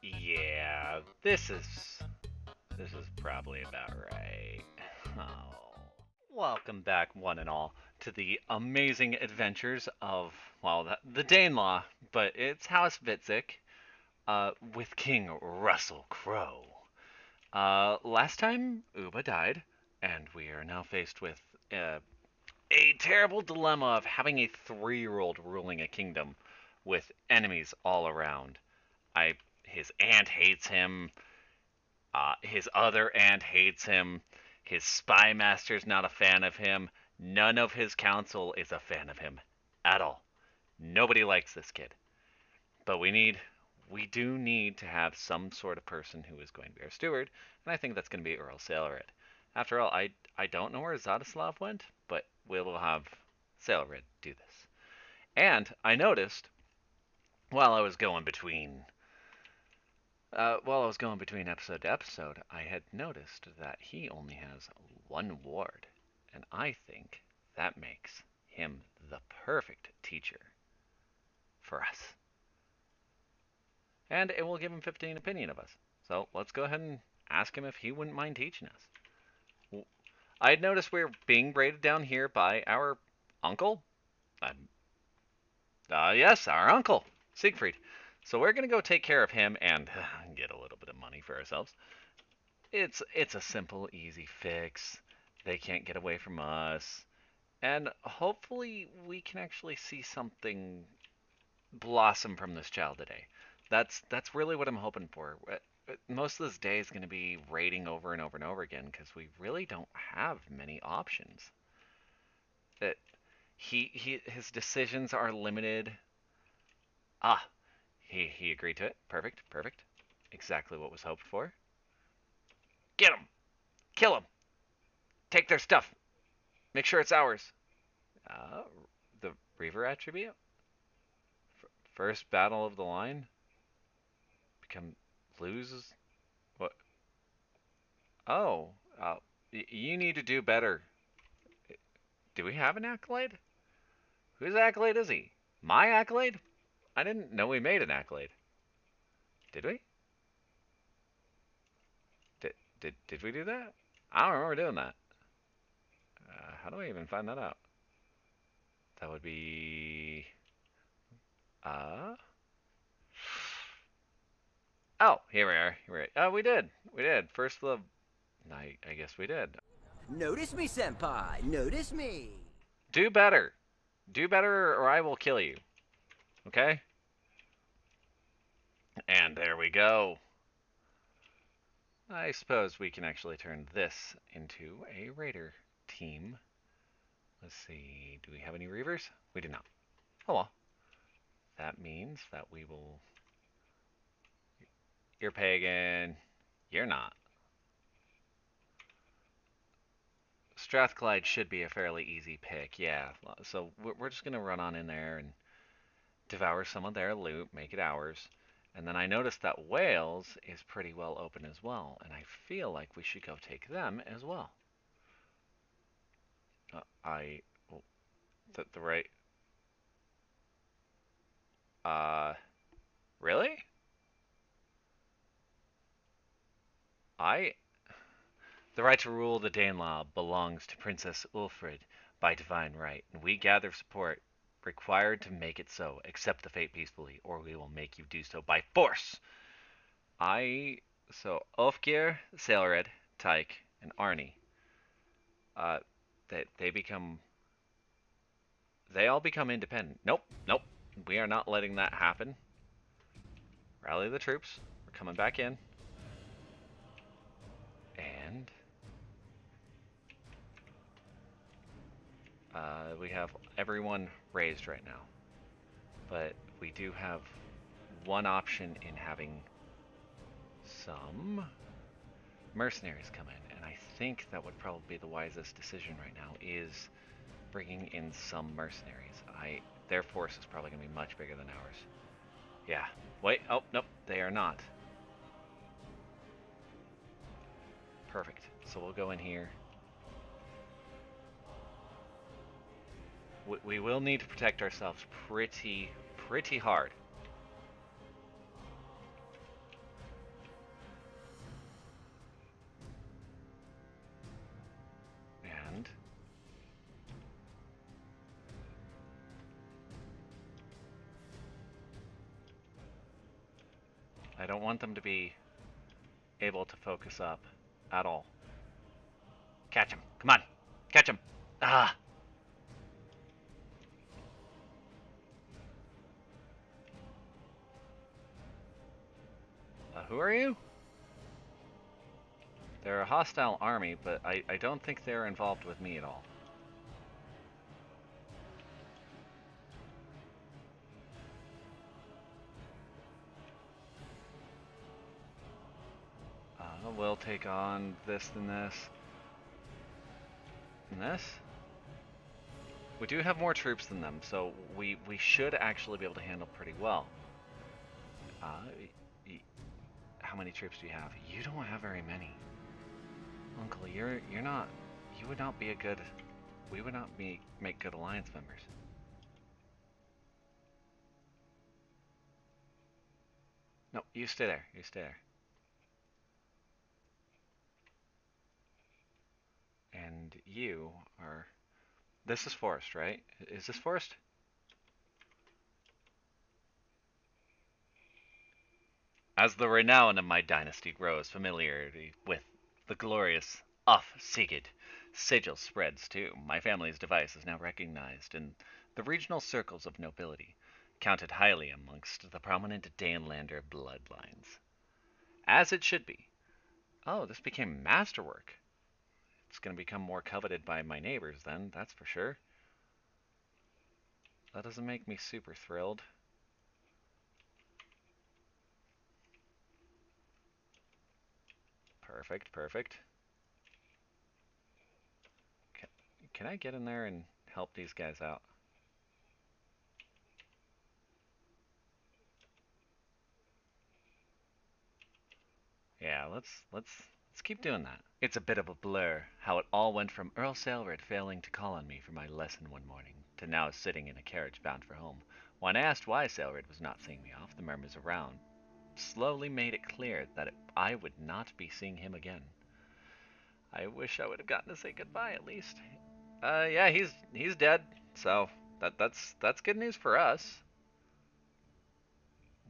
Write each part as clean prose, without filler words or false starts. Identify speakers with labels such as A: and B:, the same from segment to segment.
A: Yeah, this is probably about right. Oh. Welcome back, one and all, to the amazing adventures of, well, the Danelaw, but it's House Hvitserks, with King Russel Crowe. Last time, Ubbe died, and we are now faced with a terrible dilemma of having a 3-year-old ruling a kingdom with enemies all around. I His aunt hates him. His other aunt hates him. His spy master's not a fan of him. None of his council is a fan of him at all. Nobody likes this kid. But we do need to have some sort of person who is going to be our steward, and I think that's going to be Earl Sailred. After all, I don't know where Zadislav went, but we will have Sailred do this. And I noticed while I was going between episode to episode, I had noticed that he only has one ward, and I think that makes him the perfect teacher for us. And it will give him 15 opinion of us. So let's go ahead and ask him if he wouldn't mind teaching us. I had noticed we're being braided down here by our uncle. Yes, our uncle, Siegfried. So we're going to go take care of him and get a little bit of money for ourselves. It's a simple, easy fix. They can't get away from us. And hopefully we can actually see something blossom from this child today. That's really what I'm hoping for. Most of this day is going to be raiding over and over and over again because we really don't have many options. That his decisions are limited. Ah, he agreed to it. Perfect, perfect. Exactly what was hoped for. Get him! Kill him! Take their stuff! Make sure it's ours. Uh, the Reaver attribute? First battle of the line? Become loses? What? Oh, you need to do better. Do we have an accolade? Whose accolade is he? My accolade? I didn't know we made an accolade. Did we? Did we do that? I don't remember doing that. How do I even find that out? That would be. Uh. Oh, here we are. Here we are. Oh, we did. We did. First the. I guess we did.
B: Notice me, senpai. Notice me.
A: Do better. Do better, or I will kill you. Okay? And there we go. I suppose we can actually turn this into a raider team. Let's see. Do we have any reavers? We do not. Oh well. That means that we will. You're pagan. You're not. Strathclyde should be a fairly easy pick, yeah. So we're just going to run on in there and devour some of their loot, make it ours. And then I noticed that Wales is pretty well open as well, and I feel like we should go take them as well. Oh, the right. Uh, really? I. The right to rule the Danelaw belongs to Princess Ulfrid by divine right, and we gather support required to make it so. Accept the fate peacefully, or we will make you do so by force. So Ofgir, Sailred, Tyke, and Arnie, uh, they all become independent. Nope, nope. We are not letting that happen. Rally the troops. We're coming back in. And we have everyone raised right now. But we do have one option in having some mercenaries come in. And I think that would probably be the wisest decision right now is bringing in some mercenaries. Their force is probably going to be much bigger than ours. Yeah. Wait. Oh, nope. They are not. Perfect. So we'll go in here. We will need to protect ourselves pretty hard. I don't want them to be able to focus up at all. Catch him. Come on. Catch him. Ah. Who are you? They're a hostile army, but I don't think they're involved with me at all. We'll take on this and this. And this? We do have more troops than them, so we should actually be able to handle pretty well. How many troops do you have? You don't have very many. Uncle, you're not, you would not be a good, we would not make good alliance members. No, you stay there, you stay there. And you are, this is forest, right? Is this forest? As the renown of my dynasty grows, familiarity with the glorious Sigurd sigil spreads too. My family's device is now recognized in the regional circles of nobility, counted highly amongst the prominent Danelander bloodlines. As it should be. Oh, this became masterwork. It's going to become more coveted by my neighbors then, that's for sure. That doesn't make me super thrilled. Perfect, perfect. Can I get in there and help these guys out? Yeah, let's keep doing that. It's a bit of a blur how it all went from Earl Selred failing to call on me for my lesson one morning to now sitting in a carriage bound for home. When I asked why Selred was not seeing me off, the murmurs around slowly made it clear that I would not be seeing him again. I wish I would have gotten to say goodbye at least. Yeah, he's dead. So that's good news for us.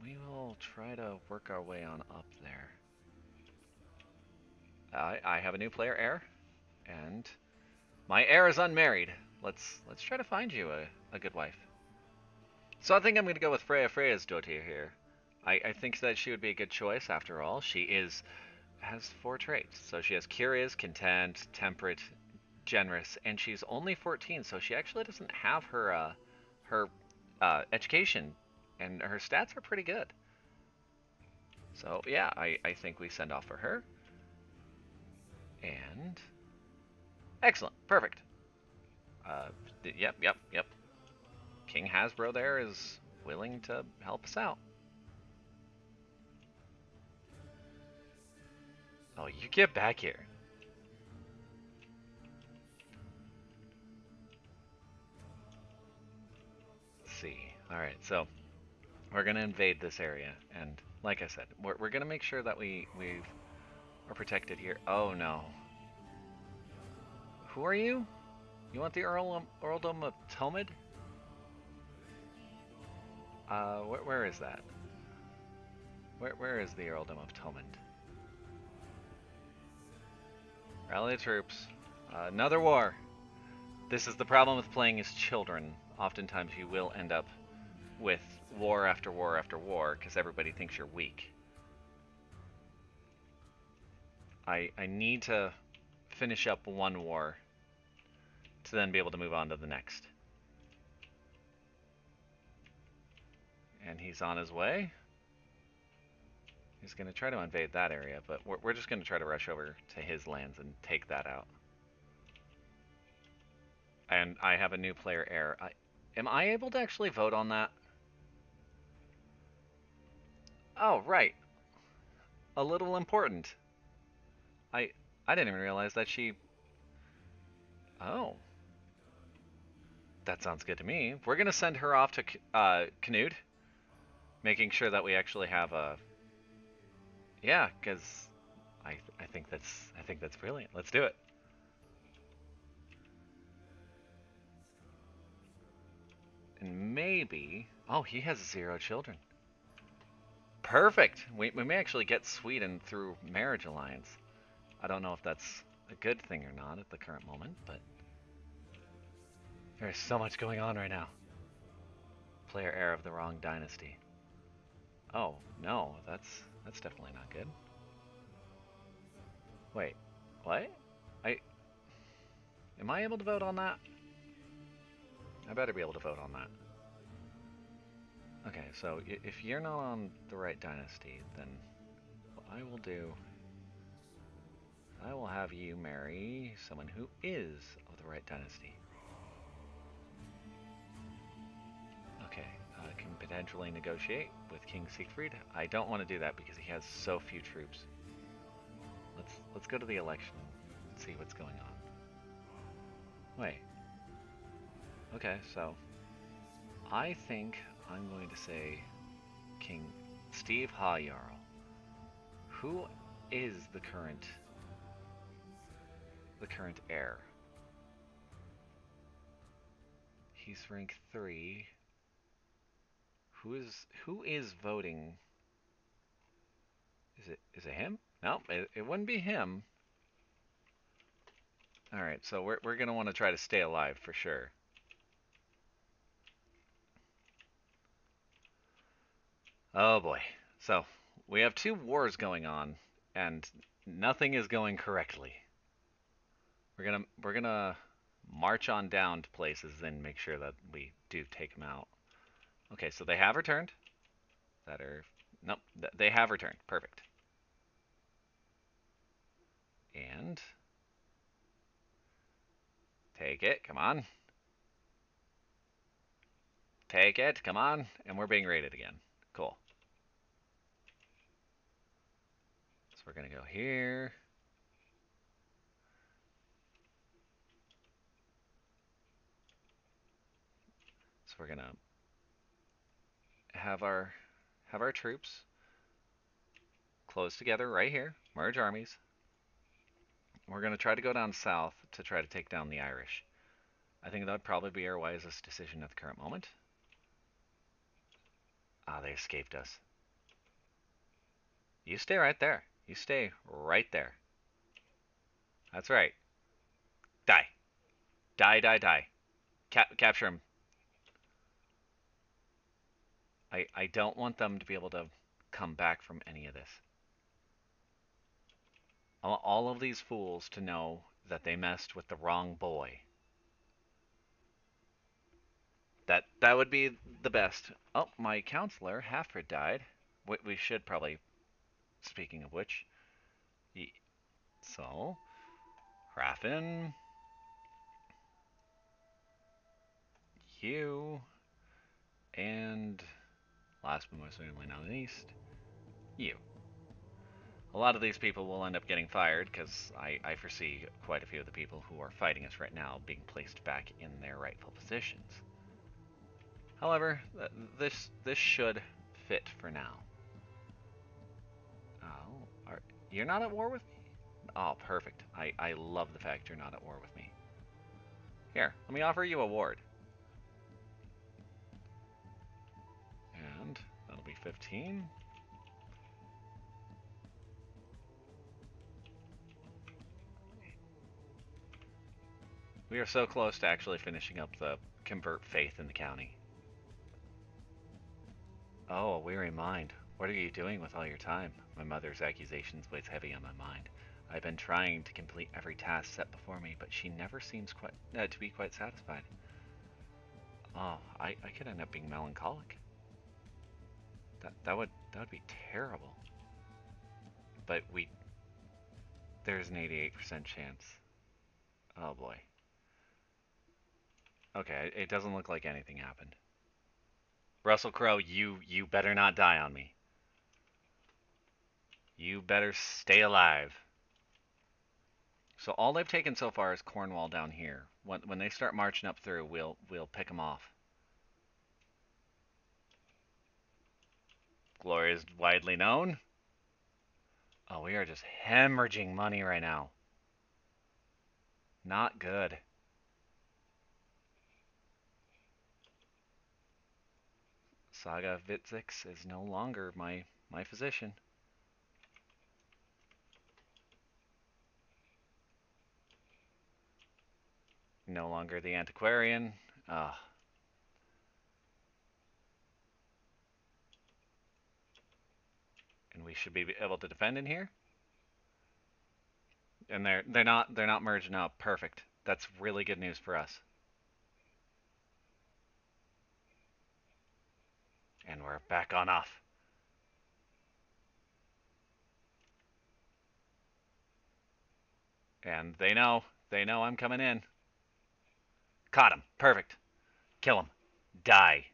A: We will try to work our way on up there. I have a new player, heir, and my heir is unmarried. Let's try to find you a good wife. So I think I'm going to go with Freya's daughter here. I think that she would be a good choice after all. She has 4 traits. So she has curious, content, temperate, generous, and she's only 14, so she actually doesn't have her education, and her stats are pretty good. So yeah, I think we send off for her. And excellent, perfect. Yep. King Hasbro there is willing to help us out. Oh, you get back here. Let's see. Alright, so we're going to invade this area. And like I said, we're going to make sure that we are protected here. Oh, no. Who are you? You want the Earldom of Tomid? Where is that? Where is the Earldom of Tomid? Rally the troops. Another war. This is the problem with playing as children. Oftentimes you will end up with war after war after war because everybody thinks you're weak. I need to finish up one war to then be able to move on to the next. And he's on his way. He's going to try to invade that area, but we're just going to try to rush over to his lands and take that out. And I have a new player heir. Am I able to actually vote on that? Oh, right. A little important. I didn't even realize that she... Oh. That sounds good to me. We're going to send her off to Canute, making sure that we actually have a... Yeah, because I think that's brilliant. Let's do it. And maybe... Oh, he has 0 children. Perfect. We may actually get Sweden through marriage alliance. I don't know if that's a good thing or not at the current moment, but there's so much going on right now. Player heir of the wrong dynasty. Oh, no, that's definitely not good. Wait, what? I Am I able to vote on that? I better be able to vote on that. Okay, so if you're not on the right dynasty, then what I will do, I will have you marry someone who is of the right dynasty. Okay, I can potentially negotiate with King Siegfried. I don't want to do that because he has so few troops. Let's go to the election and see what's going on. Wait. Okay, so I think I'm going to say King Steve Ha-Jarl. Who is the current heir? He's rank 3. Who is voting? Is it him? No, it wouldn't be him. All right, so we're gonna want to try to stay alive for sure. Oh boy. So we have 2 wars going on, and nothing is going correctly. We're gonna march on down to places and make sure that we do take them out. Okay, so they have returned. That are Nope, they have returned. Perfect. And take it. Come on. Take it. Come on. And we're being raided again. Cool. So we're gonna go here. So we're gonna have our troops close together right here. Merge armies. We're gonna try to go down south to try to take down the Irish. I think that would probably be our wisest decision at the current moment. Ah, they escaped us. You stay right there. You stay right there. That's right. Die. Die, die, die. Capture him. I don't want them to be able to come back from any of this. I want all of these fools to know that they messed with the wrong boy. That would be the best. Oh, my counselor, Halford, died. We should probably, speaking of which, so, Raffin, you, and last but most certainly not least, you. A lot of these people will end up getting fired because I foresee quite a few of the people who are fighting us right now being placed back in their rightful positions. However, this should fit for now. Oh, you're not at war with me? Oh, perfect. I love the fact you're not at war with me. Here, let me offer you a ward. And that'll be 15. We are so close to actually finishing up the convert faith in the county. Oh, a weary mind. What are you doing with all your time? My mother's accusations weighs heavy on my mind. I've been trying to complete every task set before me, but she never seems to be quite satisfied. Oh, I could end up being melancholic. That would be terrible. But there's an 88% chance. Oh boy. Okay, it doesn't look like anything happened. Russell Crowe, you better not die on me. You better stay alive. So all they've taken so far is Cornwall down here. When they start marching up through, we'll pick them off. Glory is widely known. Oh, we are just hemorrhaging money right now. Not good. Saga Hvitserks is no longer my my physician. No longer the antiquarian. Ugh. And we should be able to defend in here. And they're not merging up. Perfect. That's really good news for us. And we're back on off. And they know I'm coming in. Caught him. Perfect. Kill him. Die.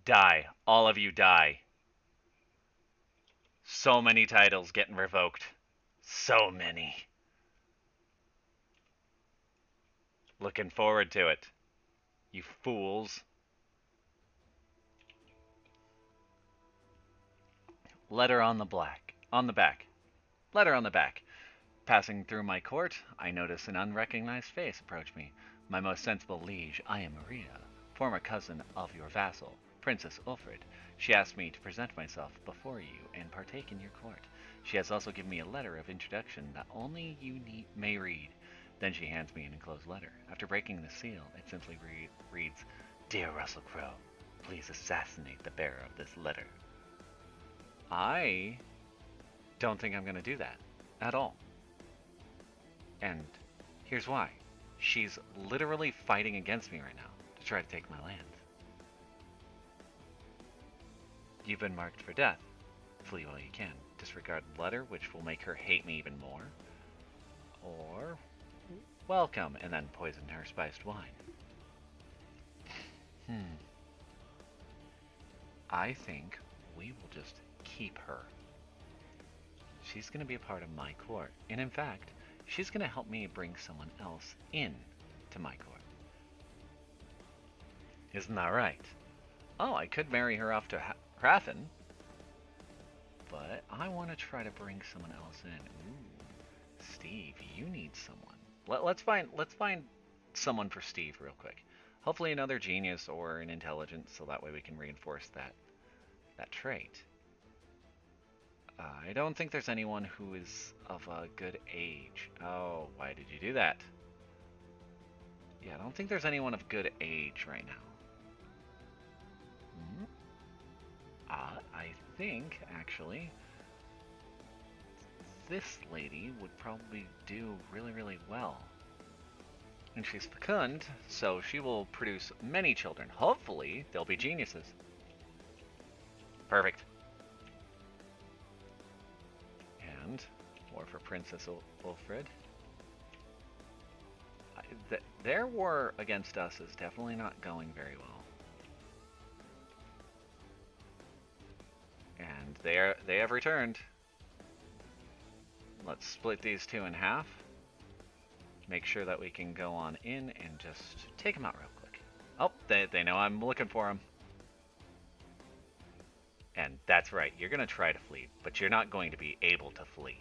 A: Die. All of you die. So many titles getting revoked. So many. Looking forward to it. You fools. Letter on the back. Letter on the back. Passing through my court, I notice an unrecognized face approach me. My most sensible liege, I am Maria, former cousin of your vassal, Princess Ulfrid. She asked me to present myself before you and partake in your court. She has also given me a letter of introduction that only you may read. Then she hands me an enclosed letter. After breaking the seal, it simply reads, Dear Russel Crowe, please assassinate the bearer of this letter. I don't think I'm going to do that at all. And here's why. She's literally fighting against me right now to try to take my land. You've been marked for death. Flee while you can. Disregard the letter, which will make her hate me even more. Or welcome and then poison her spiced wine. I think we will just keep her. She's going to be a part of my court. And in fact, she's going to help me bring someone else in to my court. Isn't that right? Oh, I could marry her off to Hrathen. But I want to try to bring someone else in. Ooh, Steve, you need someone. Let's find someone for Steve real quick. Hopefully another genius or an intelligence, so that way we can reinforce that trait. I don't think there's anyone who is of a good age. Oh, why did you do that? Yeah, I don't think there's anyone of good age right now. I think, actually, this lady would probably do really, really well. And she's fecund, so she will produce many children. Hopefully, they'll be geniuses. Perfect. And war for Princess Ulfrid. Their war against us is definitely not going very well. And they have returned. Let's split these two in half. Make sure that we can go on in and just take them out real quick. Oh, they know I'm looking for them. And that's right, you're going to try to flee, but you're not going to be able to flee.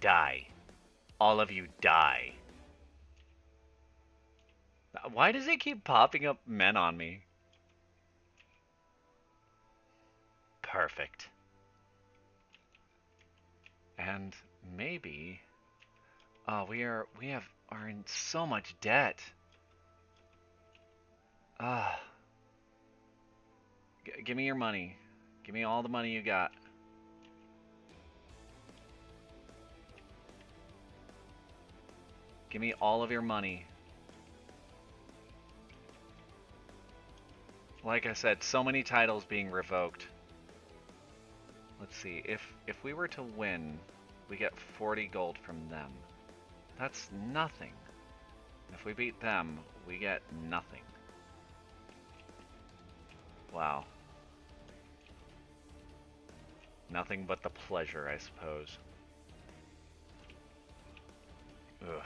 A: Die. All of you die. Why does it keep popping up men on me? Perfect. And maybe... Oh, we are in so much debt. Give me your money. Give me all the money you got. Give me all of your money. Like I said, so many titles being revoked. Let's see, if we were to win, we get 40 gold from them. That's nothing. If we beat them, we get nothing. Wow. Nothing but the pleasure, I suppose. Ugh.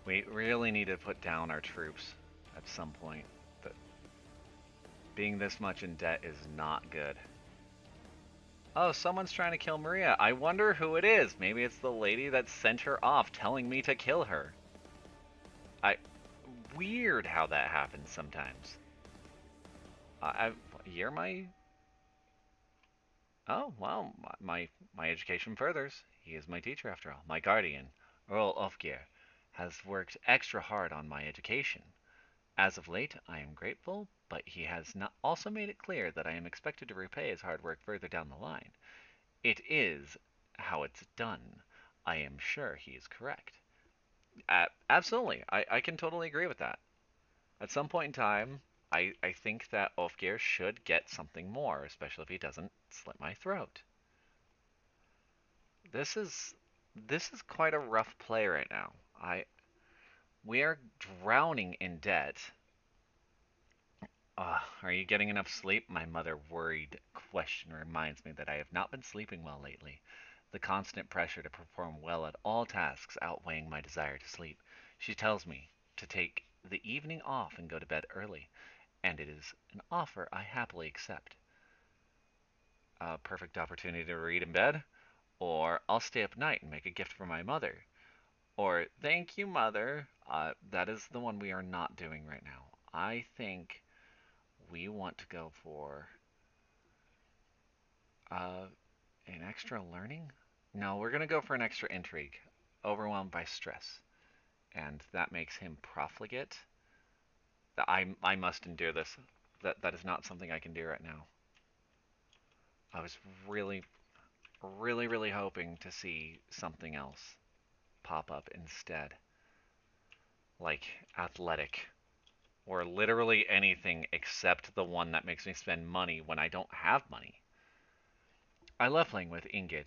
A: We really need to put down our troops at some point. Being this much in debt is not good. Oh, someone's trying to kill Maria. I wonder who it is. Maybe it's the lady that sent her off telling me to kill her. Weird how that happens sometimes. You're my Oh, well, my education furthers. He is my teacher after all. My guardian, Earl Ofgir, has worked extra hard on my education. As of late, I am grateful, but he has not also made it clear that I am expected to repay his hard work further down the line. It is how it's done. I am sure he is correct. Absolutely. I can totally agree with that. At some point in time, I think that Ofgir should get something more, especially if he doesn't slit my throat. This is this is quite a rough play right now. I We are drowning in debt. Are you getting enough sleep? My mother worried question reminds me that I have not been sleeping well lately. The constant pressure to perform well at all tasks outweighing my desire to sleep. She tells me to take the evening off and go to bed early, and it is an offer I happily accept. A perfect opportunity to read in bed, or I'll stay up night and make a gift for my mother. Or, thank you, mother. That is the one we are not doing right now. I think we want to go for uh, an extra learning? No, we're going to go for an extra intrigue. Overwhelmed by stress. And that makes him profligate. I must endure this. That is not something I can do right now. I was really, really hoping to see something else pop up instead. Like athletic. Or literally anything except the one that makes me spend money when I don't have money. I love playing with Ingrid.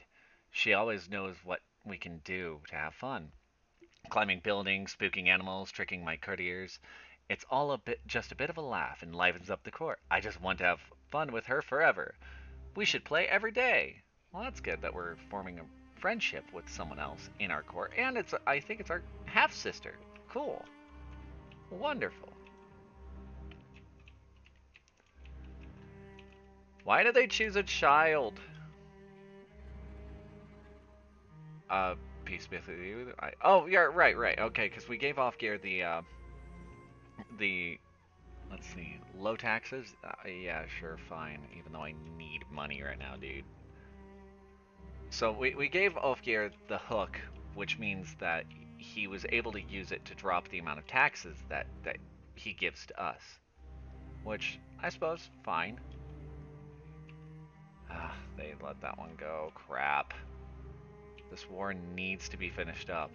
A: She always knows what we can do to have fun. Climbing buildings, spooking animals, tricking my courtiers. It's all just a bit of a laugh and livens up the court. I just want to have fun with her forever. We should play every day. Well, that's good that we're forming a friendship with someone else in our court, and I think it's our half sister. Cool. Wonderful. Why did they choose a child? Uh, peace be with you. Oh, yeah, right. Okay, because we gave Ofgir the let's see, low taxes. Yeah, sure, fine. Even though I need money right now, dude. So we gave Ofgir the hook, which means that he was able to use it to drop the amount of taxes that he gives to us. Which I suppose fine. They let that one go. Crap. This war needs to be finished up.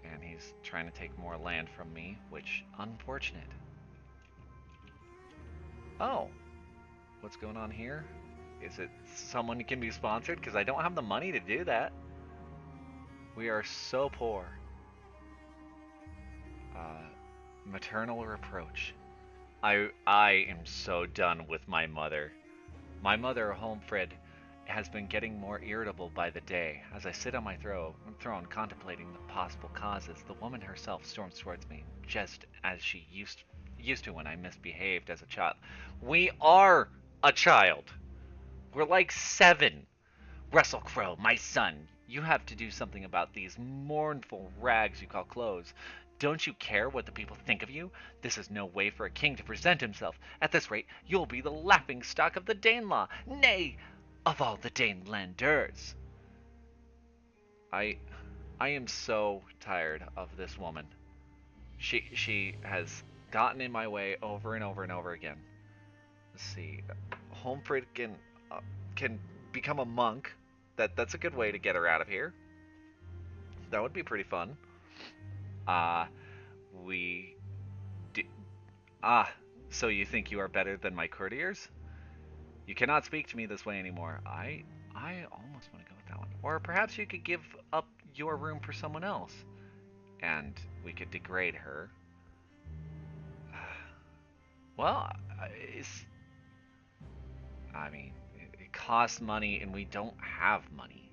A: And he's trying to take more land from me, which, unfortunate. Oh, what's going on here? Is it someone who can be sponsored? Because I don't have the money to do that. We are so poor. Uh, Maternal reproach. I am so done with my mother. My mother, Homefred, has been getting more irritable by the day. As I sit on my throne contemplating the possible causes, the woman herself storms towards me, just as she used to when I misbehaved as a child. We are a child. We're like 7. Russel Crowe, my son, you have to do something about these mournful rags you call clothes. Don't you care what the people think of you? This is no way for a king to present himself. At this rate, you'll be the laughing stock of the Danelaw, nay, of all the Danelanders. I I am so tired of this woman. She has gotten in my way over and over and over again. Let's see. Homefrid can become a monk. That's a good way to get her out of here. That would be pretty fun. Uh we d ah. So you think you are better than my courtiers? You cannot speak to me this way anymore. I almost want to go with that one. Or perhaps you could give up your room for someone else, and we could degrade her. Well, it's I mean, it costs money, and we don't have money.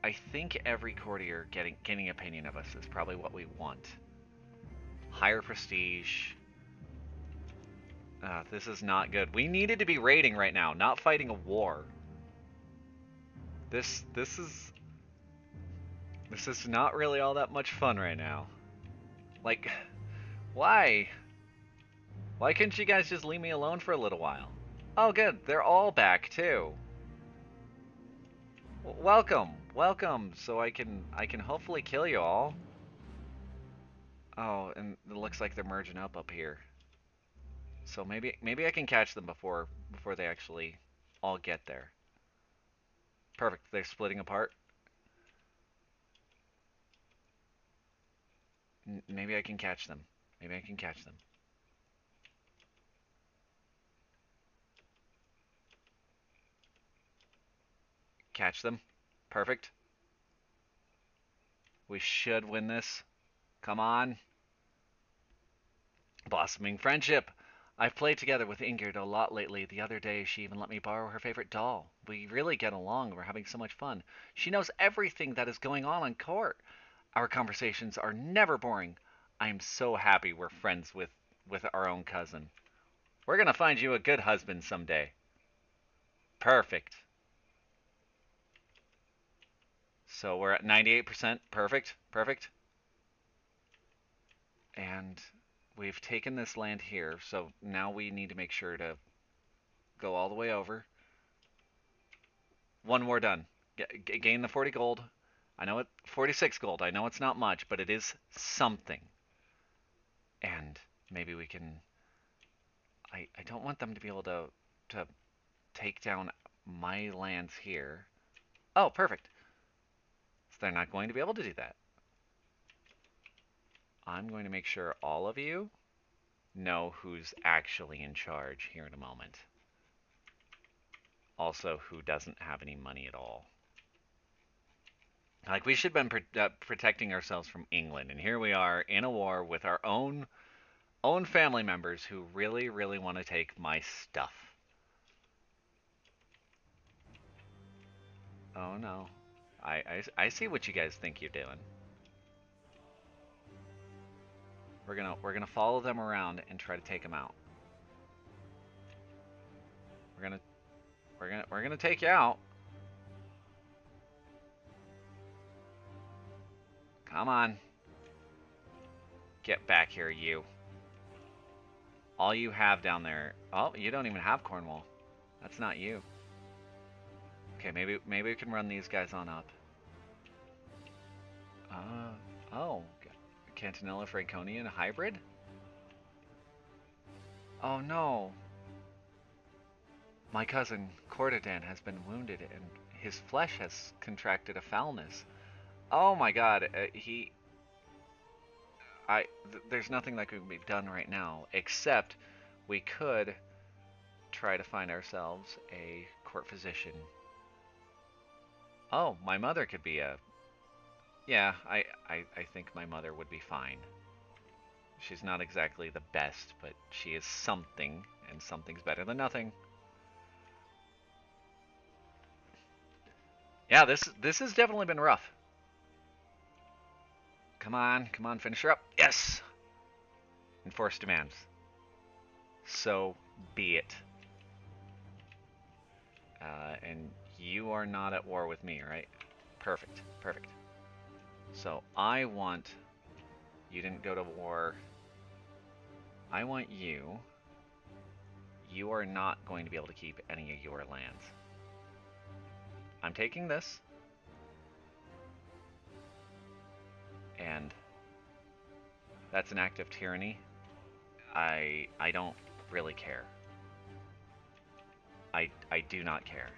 A: I think every courtier getting opinion of us is probably what we want. Higher prestige. This is not good. We needed to be raiding right now, not fighting a war. This is not really all that much fun right now. Like, why? Why couldn't you guys just leave me alone for a little while? Oh, good. They're all back too. Welcome, welcome. So I can hopefully kill you all. Oh, and it looks like they're merging up here. So maybe I can catch them before they actually all get there. Perfect. They're splitting apart. Maybe I can catch them. Maybe I can catch them. Catch them. Perfect. We should win this. Come on. Blossoming friendship. I've played together with Ingrid a lot lately. The other day, she even let me borrow her favorite doll. We really get along. We're having so much fun. She knows everything that is going on court. Our conversations are never boring. I am so happy we're friends with our own cousin. We're gonna find you a good husband someday. Perfect. So we're at 98%. Perfect. Perfect. And we've taken this land here, so now we need to make sure to go all the way over. One more done. Gain the 40 gold. I know it 46 gold. I know it's not much, but it is something. And maybe we can I don't want them to be able to take down my lands here. Oh, perfect. So they're not going to be able to do that. I'm going to make sure all of you know who's actually in charge here in a moment. Also, who doesn't have any money at all. Like, we should have been protecting ourselves from England, and here we are in a war with our own family members who really, really want to take my stuff. Oh no. I see what you guys think you're doing. We're gonna follow them around and try to take them out. We're gonna take you out. Come on. Get back here, you. All you have down there. Oh, you don't even have Cornwall. That's not you. Okay, maybe we can run these guys on up. Oh, Cantonella Franconian hybrid? Oh no. My cousin Cordodan has been wounded and his flesh has contracted a foulness. Oh my god, there's nothing that can be done right now, except we could try to find ourselves a court physician. Oh, my mother could be a... Yeah, I think my mother would be fine. She's not exactly the best, but she is something, and something's better than nothing. Yeah, this has definitely been rough. Come on, finish her up. Yes! Enforce demands. So be it. And you are not at war with me, right? Perfect, perfect. So I want... You didn't go to war. I want you... You are not going to be able to keep any of your lands. I'm taking this. And that's an act of tyranny. I don't really care. I do not care.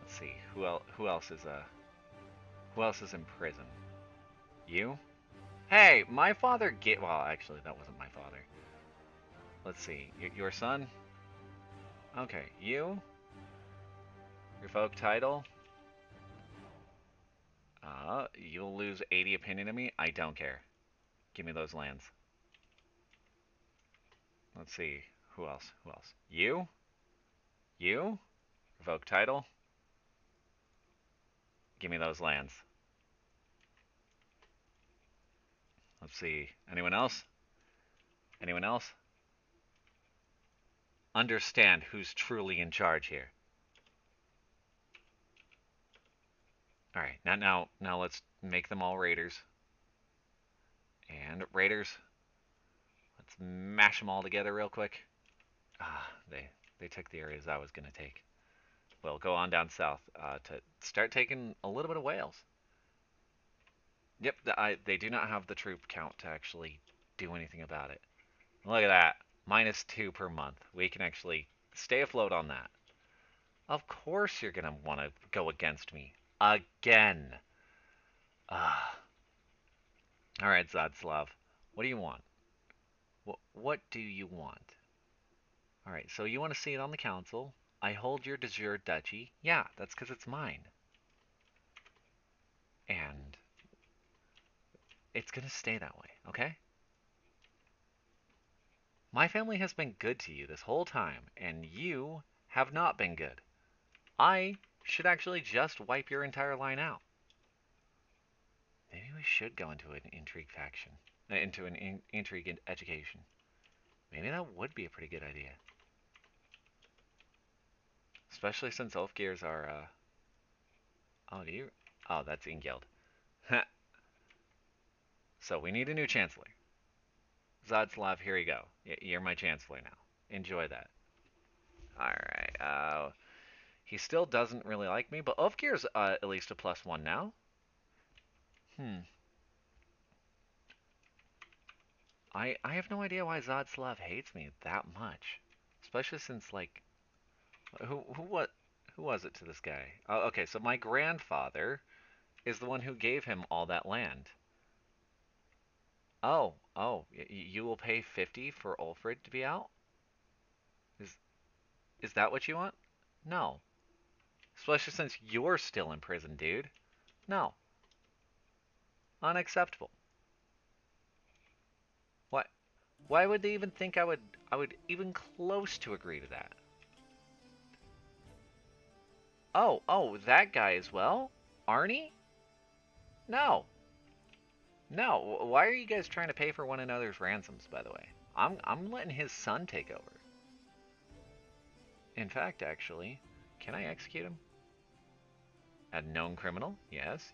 A: Let's see. Who else is in prison? You? Hey, my father well, actually that wasn't my father. Let's see. Your son? Okay, you? Revoke title? You'll lose 80 opinion to me? I don't care. Give me those lands. Let's see. Who else? You? You? Revoke title? Give me those lands. Let's see. Anyone else? Anyone else? Understand who's truly in charge here. Alright, now let's make them all raiders. And raiders, let's smash them all together real quick. Ah, they took the areas I was gonna take. We'll go on down south to start taking a little bit of Wales. Yep, they do not have the troop count to actually do anything about it. Look at that. -2 per month. We can actually stay afloat on that. Of course you're going to want to go against me. Again. Ah. All right, Zadslav. What do you want? What do you want? All right, so you want to see it on the council. I hold your de jure duchy. Yeah, that's because it's mine. And it's going to stay that way, okay? My family has been good to you this whole time, and you have not been good. I should actually just wipe your entire line out. Maybe we should go into an intrigue faction. Into an intrigue education. Maybe that would be a pretty good idea. Especially since elf gears are, Oh, do you? Oh, that's Ingeld. So we need a new chancellor. Zadslav, here you go. You're my chancellor now. Enjoy that. Alright, he still doesn't really like me, but Ulfgear's at least a +1 now. I have no idea why Zadslav hates me that much. Especially since, like, who was it to this guy? Oh, okay, so my grandfather is the one who gave him all that land. Oh, you will pay 50 for Ulfrid to be out? Is that what you want? No. Especially since you're still in prison, dude. No. Unacceptable. What? Why would they even think I would even close to agree to that? Oh, that guy as well? Arnie? No. No. Why are you guys trying to pay for one another's ransoms, by the way? I'm letting his son take over. In fact, actually, can I execute him? A known criminal? Yes.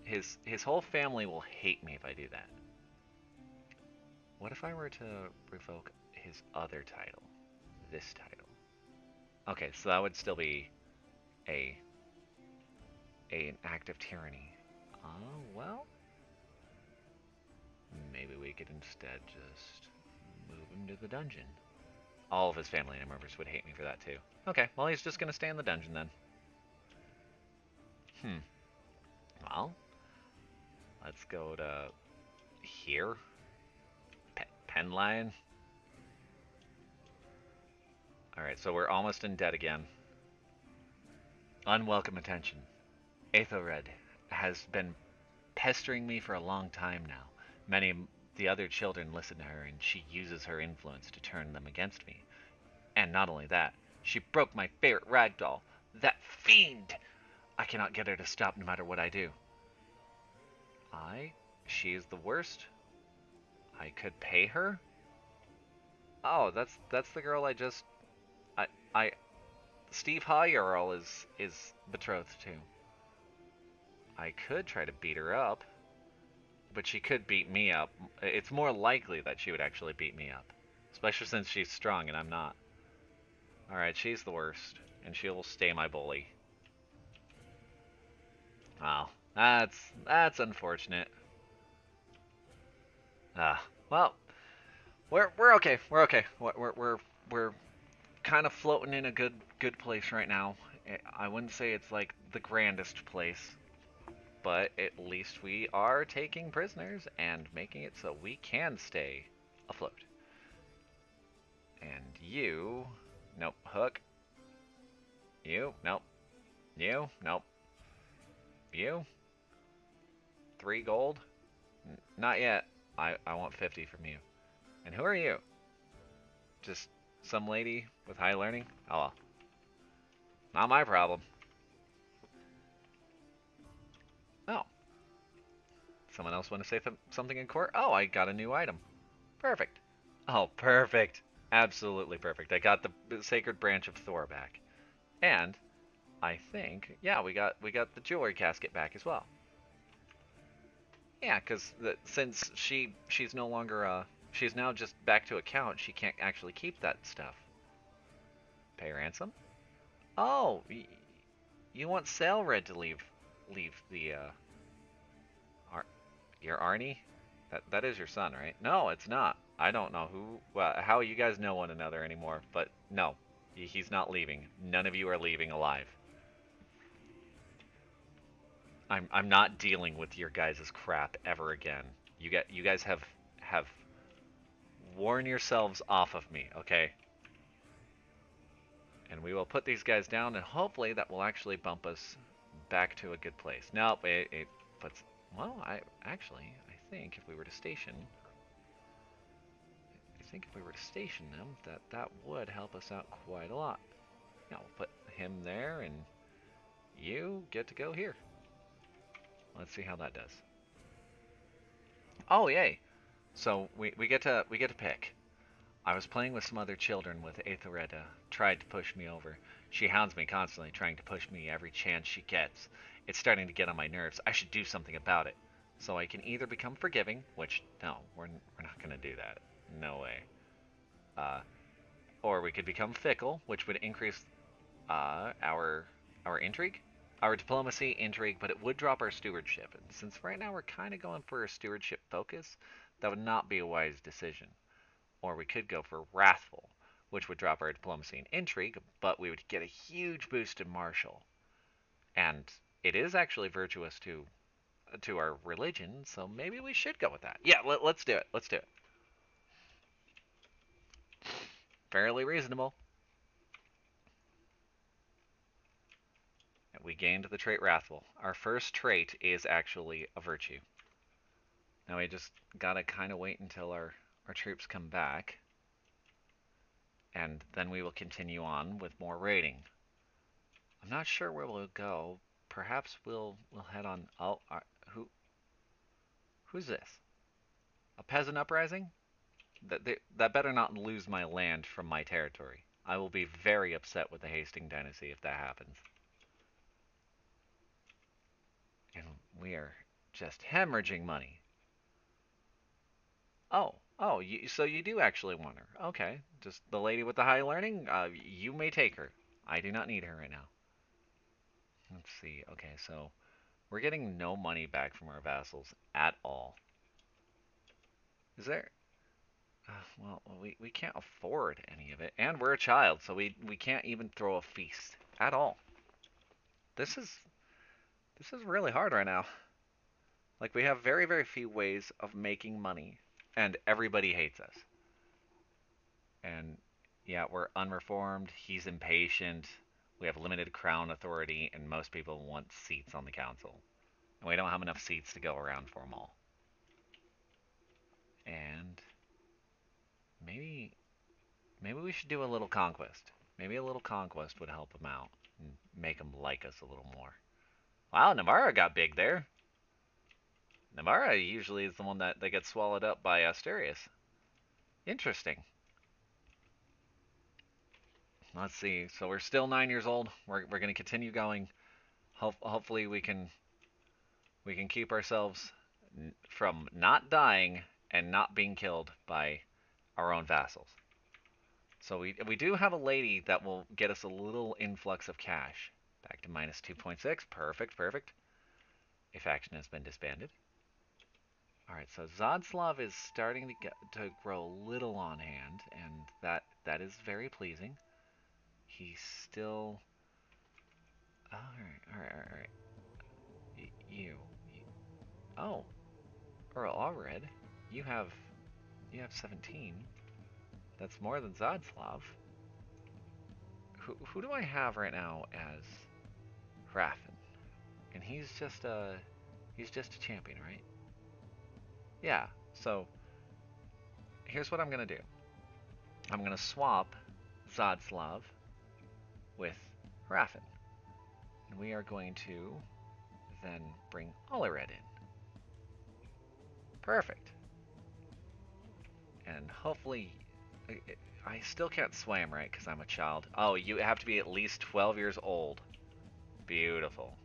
A: His whole family will hate me if I do that. What if I were to revoke his other title? This title. Okay, so that would still be an act of tyranny. Oh, well. Maybe we could instead just move him to the dungeon. All of his family members would hate me for that too. Okay, well he's just gonna stay in the dungeon then. Well, let's go to here. Penline. Alright, so we're almost in debt again. Unwelcome attention. Aethelred has been pestering me for a long time now. Many of the other children listen to her, and she uses her influence to turn them against me. And not only that, she broke my favorite ragdoll. That fiend! I cannot get her to stop no matter what I do. She is the worst. I could pay her? Oh, that's the girl I just... Steve Higherl is betrothed to. I could try to beat her up, but she could beat me up. It's more likely that she would actually beat me up, especially since she's strong and I'm not. Alright, she's the worst, and she'll stay my bully. Oh, that's unfortunate. Well, we're okay. We're okay. We're kind of floating in a good place right now. I wouldn't say it's like the grandest place, but at least we are taking prisoners and making it so we can stay afloat. And you, nope, Hook. You, nope. You, nope. You, 3 gold. Not yet. I want 50 from you. And who are you? Just some lady with high learning? Oh well. Not my problem. Oh. Someone else want to say something in court? Oh, I got a new item. Perfect. Oh, perfect. Absolutely perfect. I got the sacred branch of Thor back. And I think, yeah, we got the jewelry casket back as well. Yeah, because since she's no longer She's now just back to account. She can't actually keep that stuff. Pay ransom? Oh, you want Sailred to leave the Ar your Arnie? That is your son, right? No, it's not. I don't know how you guys know one another anymore, but no, he's not leaving. None of you are leaving alive. I'm not dealing with your guys' crap ever again. You guys have worn yourselves off of me, okay? And we will put these guys down, and hopefully that will actually bump us back to a good place. Nope, it puts... Well, I think if we were to station... I think if we were to station them, that would help us out quite a lot. Now, we'll put him there, and you get to go here. Let's see how that does. Oh, yay! So, we get to pick. I was playing with some other children with Aetheretta, tried to push me over. She hounds me constantly, trying to push me every chance she gets. It's starting to get on my nerves. I should do something about it. So I can either become forgiving, which, no, we're not going to do that. No way. Or we could become fickle, which would increase our intrigue. Our diplomacy, intrigue, but it would drop our stewardship. And since right now we're kind of going for a stewardship focus, that would not be a wise decision. Or we could go for wrathful, which would drop our diplomacy and intrigue, but we would get a huge boost in martial. And it is actually virtuous to our religion, so maybe we should go with that. Yeah, let's do it. Let's do it. Fairly reasonable. And we gained the trait wrathful. Our first trait is actually a virtue. Now we just gotta kind of wait until our troops come back, and then we will continue on with more raiding. I'm not sure where we'll go. Perhaps we'll head on. Oh, who's this? A peasant uprising? That better not lose my land from my territory. I will be very upset with the Hastings dynasty if that happens. And we are just hemorrhaging money. Oh, so you do actually want her. Okay, just the lady with the high learning? You may take her. I do not need her right now. Let's see. Okay, so we're getting no money back from our vassals at all. Is there... well, we can't afford any of it. And we're a child, so we can't even throw a feast at all. This is really hard right now. Like, we have very, very few ways of making money, and everybody hates us. And, yeah, we're unreformed, he's impatient, we have limited crown authority, and most people want seats on the council. And we don't have enough seats to go around for them all. And maybe we should do a little conquest. Maybe a little conquest would help them out and make them like us a little more. Wow, Navarra got big there. Navarra usually is the one that gets swallowed up by Asturias. Interesting. Let's see. So we're still 9 years old. We're going to continue going. Hopefully we can keep ourselves from not dying and not being killed by our own vassals. So we do have a lady that will get us a little influx of cash. Back to minus 2.6. Perfect, perfect. A faction has been disbanded. Alright, so Zadslav is starting to grow a little on hand, and that is very pleasing. He's still... Alright. You. Oh. Earl Allred. You have 17. That's more than Zadslav. Who do I have right now as Raffin? And he's just a champion, right? Yeah, so here's what I'm gonna do. I'm gonna swap Zadslav with Raffin. And we are going to then bring Olared in. Perfect. And hopefully... I still can't sway him, right? Because I'm a child. Oh, you have to be at least 12 years old. Beautiful.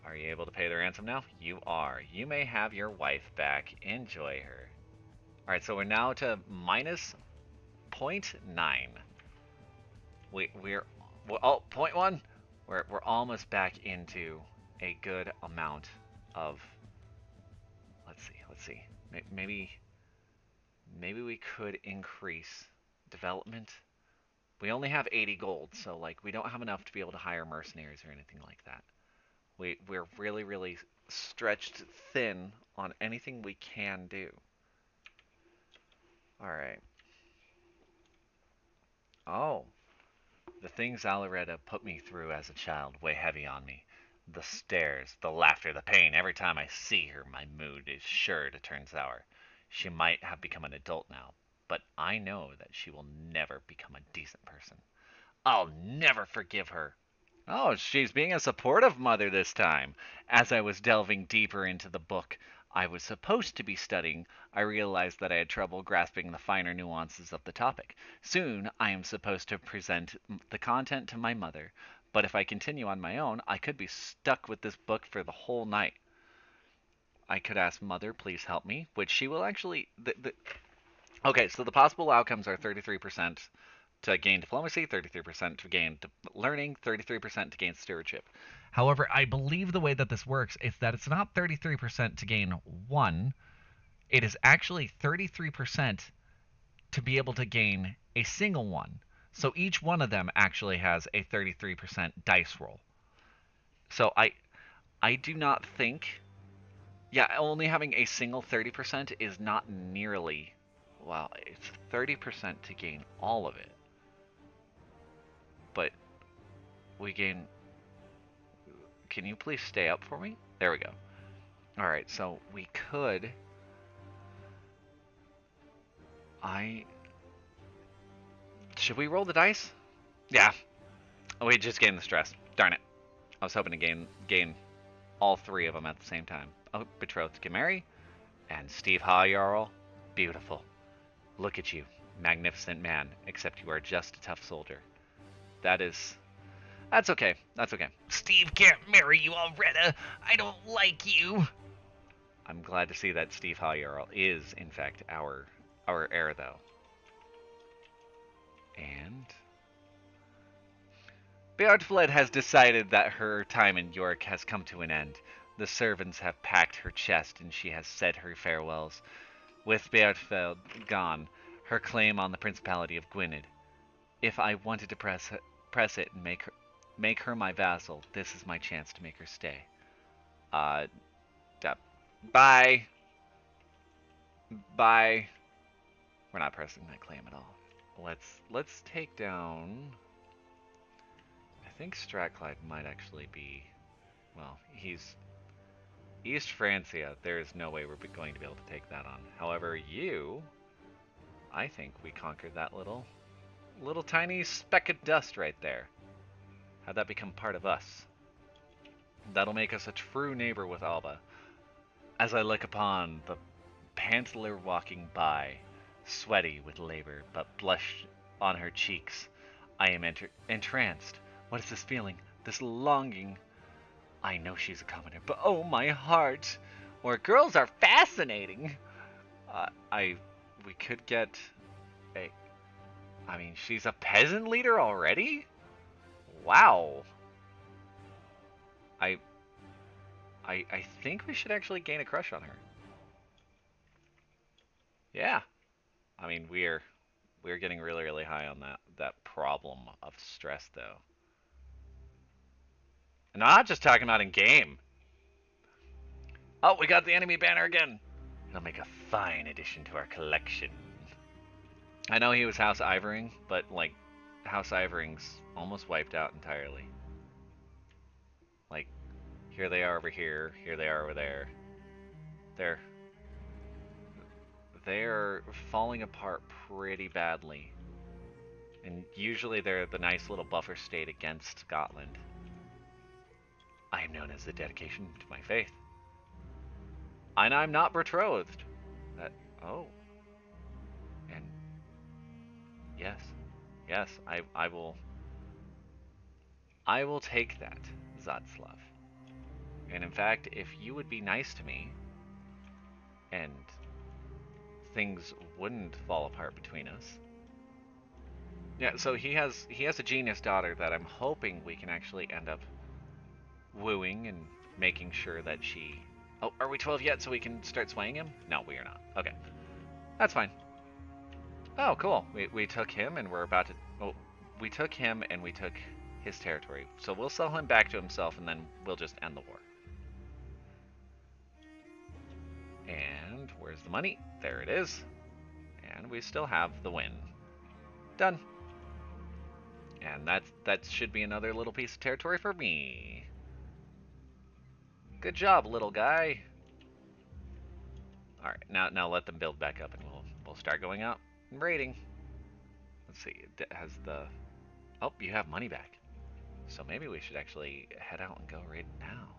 A: Are you able to pay the ransom now? You are. You may have your wife back. Enjoy her. Alright, so we're now to minus 0.9. We're oh, 0.1. We're almost back into a good amount of. Let's see. Maybe we could increase development. We only have 80 gold, so like we don't have enough to be able to hire mercenaries or anything like that. We're really stretched thin on anything we can do. All right. Oh, the things Alaretta put me through as a child weigh heavy on me. The stares, the laughter, the pain. Every time I see her, my mood is sure to turn sour. She might have become an adult now, but I know that she will never become a decent person. I'll never forgive her. Oh, she's being a supportive mother this time. As I was delving deeper into the book I was supposed to be studying, I realized that I had trouble grasping the finer nuances of the topic. Soon I am supposed to present the content to my mother, but if I continue on my own, I could be stuck with this book for the whole night. I could ask Mother, please help me, which she will actually. Okay, so the possible outcomes are 33% to gain diplomacy, 33% to gain learning, 33% to gain stewardship. However, I believe the way that this works is that it's not 33% to gain one, it is actually 33% to be able to gain a single one. So each one of them actually has a 33% dice roll. So I do not think, yeah, only having a single 30% is not nearly, well, it's 30% to gain all of it. But we gain, can you please stay up for me? There we go. All right, so we could, should we roll the dice? Yeah. Oh, we just gained the stress. Darn it. I was hoping to gain all three of them at the same time. Oh, betrothed to Mary and Steve Jarl. Beautiful. Look at you, magnificent man, except you are just a tough soldier. That's okay. That's okay.
C: Steve can't marry you, Alretta. I don't like you.
A: I'm glad to see that Steve Jarl is, in fact, our heir, though. And Beardfled has decided that her time in York has come to an end. The servants have packed her chest and she has said her farewells. With Beardfeld gone, her claim on the Principality of Gwynedd. If I wanted to press it and make her my vassal, this is my chance to make her stay. Bye. Bye. We're not pressing that claim at all. Let's take down. I think Strathclyde might actually be. Well, he's East Francia. There is no way we're going to be able to take that on. However, I think we conquered that little tiny speck of dust right there. How'd that become part of us? That'll make us a true neighbor with Alba. As I look upon the pantler walking by, sweaty with labor, but blush on her cheeks, I am entranced. What is this feeling? This longing? I know she's a commoner, but oh my heart! Or girls are fascinating! We could get a... I mean, she's a peasant leader already? Wow. I think we should actually gain a crush on her. Yeah. I mean, we're getting really high on that problem of stress, though. And I'm not just talking about in game. Oh, we got the enemy banner again. It'll make a fine addition to our collection. I know he was House Ivering, but like House Ivering's almost wiped out entirely. Like, here they are over here they are over there. They're falling apart pretty badly. And usually they're the nice little buffer state against Scotland. I am known as the dedication to my faith. And I'm not betrothed. Oh. And yes, I will take that, Zotslav. And in fact, if you would be nice to me and things wouldn't fall apart between us. Yeah, so he has a genius daughter that I'm hoping we can actually end up wooing and making sure that she. Oh, are we 12 yet so we can start swaying him? No, we are not. Okay. That's fine. Oh, cool. We took him and we're about to. Oh, we took him and we took his territory. So we'll sell him back to himself and then we'll just end the war. And where's the money? There it is. And we still have the win. Done. And that should be another little piece of territory for me. Good job, little guy. All right, now let them build back up, and we'll start going out and raiding. Let's see, it has the. Oh, you have money back. So maybe we should actually head out and go raid now.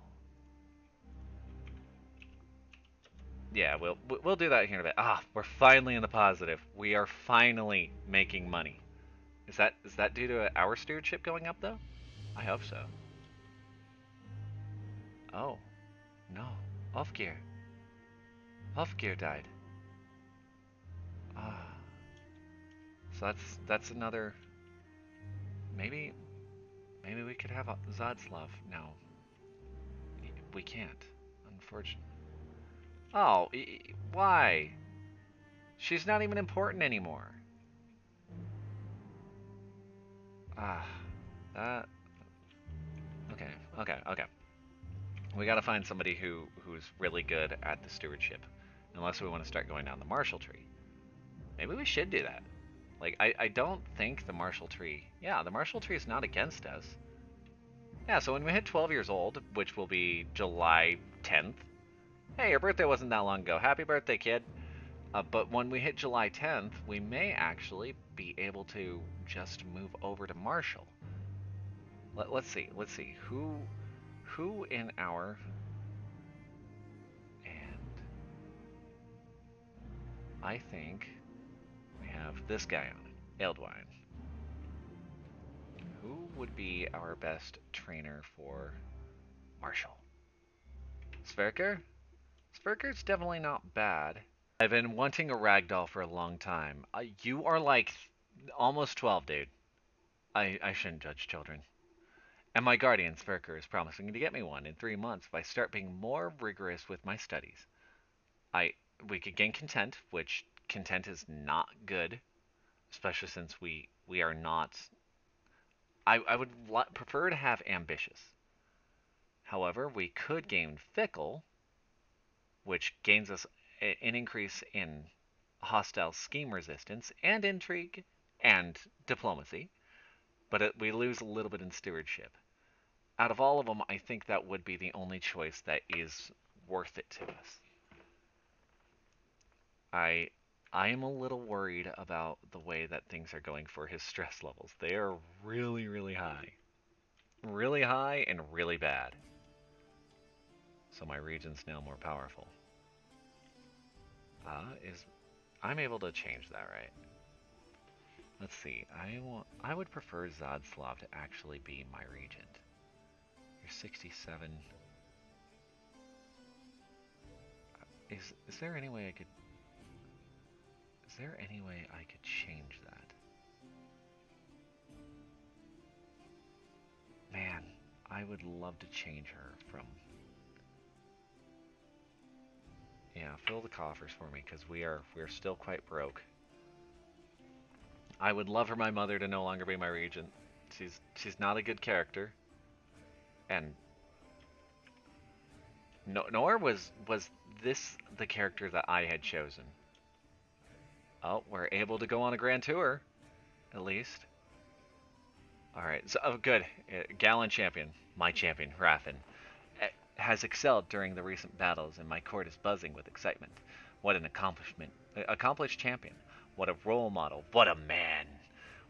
A: Yeah, we'll do that here in a bit. Ah, we're finally in the positive. We are finally making money. Is that due to our stewardship going up though? I hope so. Oh, no, Ofgear. Ofgear died. Ah, so that's another. Maybe we could have Zadslav. No, we can't, unfortunately. Oh, why? She's not even important anymore. Ah, that. Okay. We gotta find somebody who's really good at the stewardship, unless we want to start going down the Marshall tree. Maybe we should do that. Like, I don't think the Marshall tree. Yeah, the Marshall tree is not against us. Yeah, so when we hit 12 years old, which will be July 10th. Hey, your birthday wasn't that long ago. Happy birthday, kid. But when we hit July 10th, we may actually be able to just move over to Marshall. Let's see. Who in our. And I think we have this guy on it, Eldwine. Who would be our best trainer for Marshall? Sverker? Sverker's definitely not bad. I've been wanting a ragdoll for a long time. You are like almost 12, dude. I shouldn't judge children. And my guardian, Sverker, is promising to get me one in 3 months if I start being more rigorous with my studies. We could gain content, which content is not good, especially since we are not. I would prefer to have ambitious. However, we could gain fickle, which gains us an increase in hostile scheme resistance and intrigue and diplomacy, but we lose a little bit in stewardship. Out of all of them, I think that would be the only choice that is worth it to us. I am a little worried about the way that things are going for his stress levels. They are really, really high. Really high and really bad. So my region's now more powerful. I'm able to change that, right? Let's see. I would prefer Zadslav to actually be my regent. You're 67. Is there any way I could? Is there any way I could change that? Man, I would love to change her from. Yeah, fill the coffers for me because we're still quite broke. I would love for my mother to no longer be my regent. She's not a good character, and nor was this the character that I had chosen. Oh, we're able to go on a grand tour, at least. All right, so good. Gallant champion, my champion, Raffin, has excelled during the recent battles, and my court is buzzing with excitement. What an accomplishment! Accomplished champion. What a role model. What a man!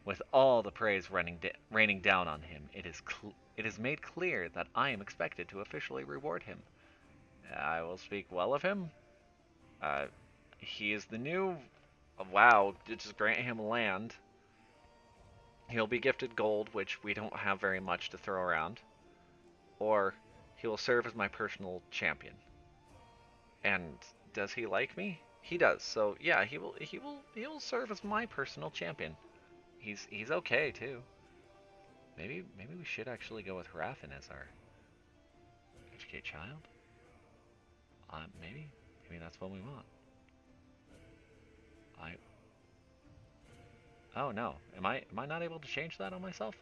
A: With all the praise raining down on him, it is made clear that I am expected to officially reward him. I will speak well of him. He is the new. Wow, just grant him land. He'll be gifted gold, which we don't have very much to throw around. Or he will serve as my personal champion. And does he like me? He does. So yeah, he will serve as my personal champion. He's okay too. Maybe we should actually go with Raffin as our educate child. Maybe that's what we want. I Oh no, am I not able to change that on myself?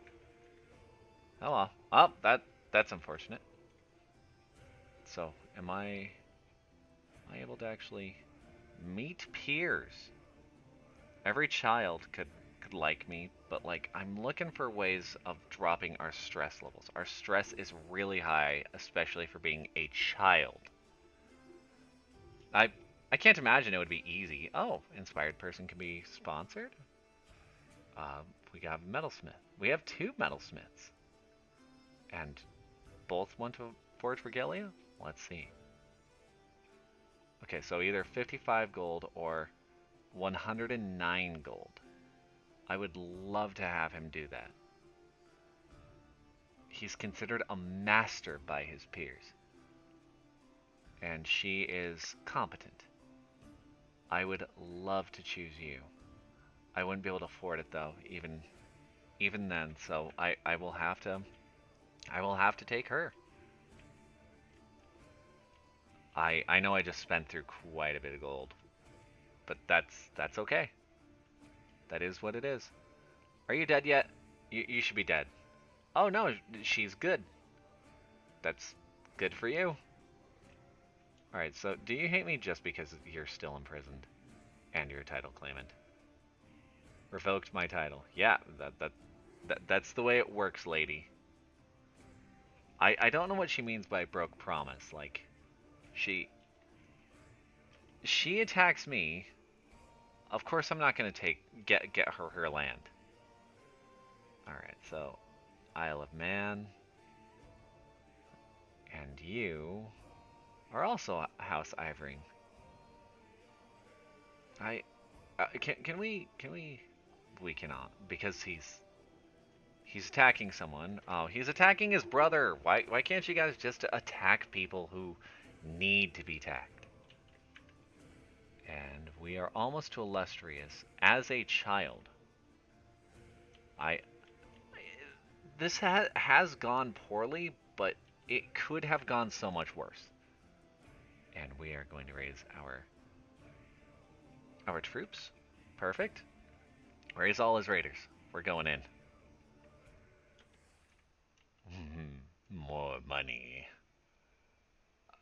A: Oh well. Oh, that's unfortunate. So am I able to actually meet peers? Every child could like me, but like I'm looking for ways of dropping our stress levels. Our stress is really high, especially for being a child. I I can't imagine it would be easy. Oh, inspired person can be sponsored. We got a metalsmith. We have two metalsmiths, and both want to forge regalia. Let's see. Okay, so either 55 gold or 109 gold. I would love to have him do that. He's considered a master by his peers, and she is competent. I would love to choose you. I wouldn't be able to afford it though, even then. So I will have to take her. I know I just spent through quite a bit of gold, but that's okay. That is what it is. Are you dead yet? You should be dead. Oh no, she's good. That's good for you. Alright, so do you hate me just because you're still imprisoned and you're a title claimant? Revoked my title. Yeah, that's the way it works, lady. I don't know what she means by broke promise. Like, she attacks me. Of course, I'm not gonna get her land. All right, so Isle of Man, and you are also House Ivering. I can we cannot, because he's attacking someone. Oh, he's attacking his brother. Why can't you guys just attack people who need to be attacked? And we are almost to illustrious. As a child, I this has gone poorly, but it could have gone so much worse. And we are going to raise our troops. Perfect. Raise all his raiders. We're going in. More money.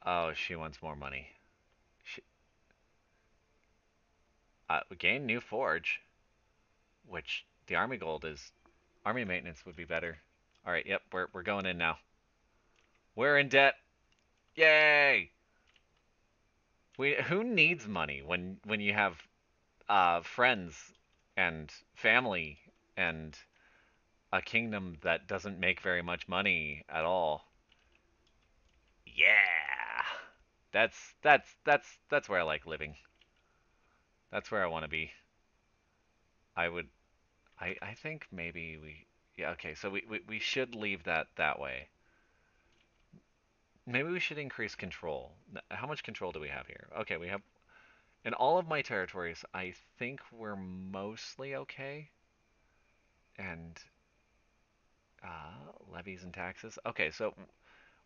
A: Oh, she wants more money. She, we gain new forge, which the army gold is. Army maintenance would be better. All right, yep, we're going in now. We're in debt. Yay! Who needs money when you have friends and family and a kingdom that doesn't make very much money at all? Yeah, that's where I like living. That's where I want to be. I would. I think maybe we. Yeah. Okay. So we should leave that way. Maybe we should increase control. How much control do we have here? Okay, we have in all of my territories. I think we're mostly okay. And levies and taxes. Okay, so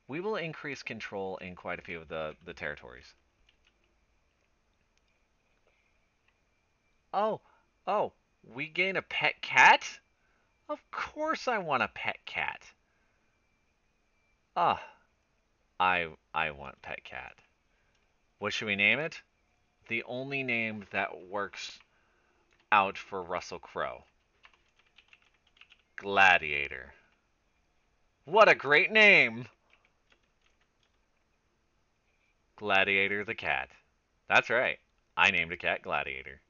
A: we will increase control in quite a few of the territories. Oh, oh, we gain a pet cat? Of course I want a pet cat. Ah, I want pet cat. What should we name it? The only name that works out for Russell Crowe. Gladiator. What a great name! Gladiator the cat. That's right. I named a cat Gladiator.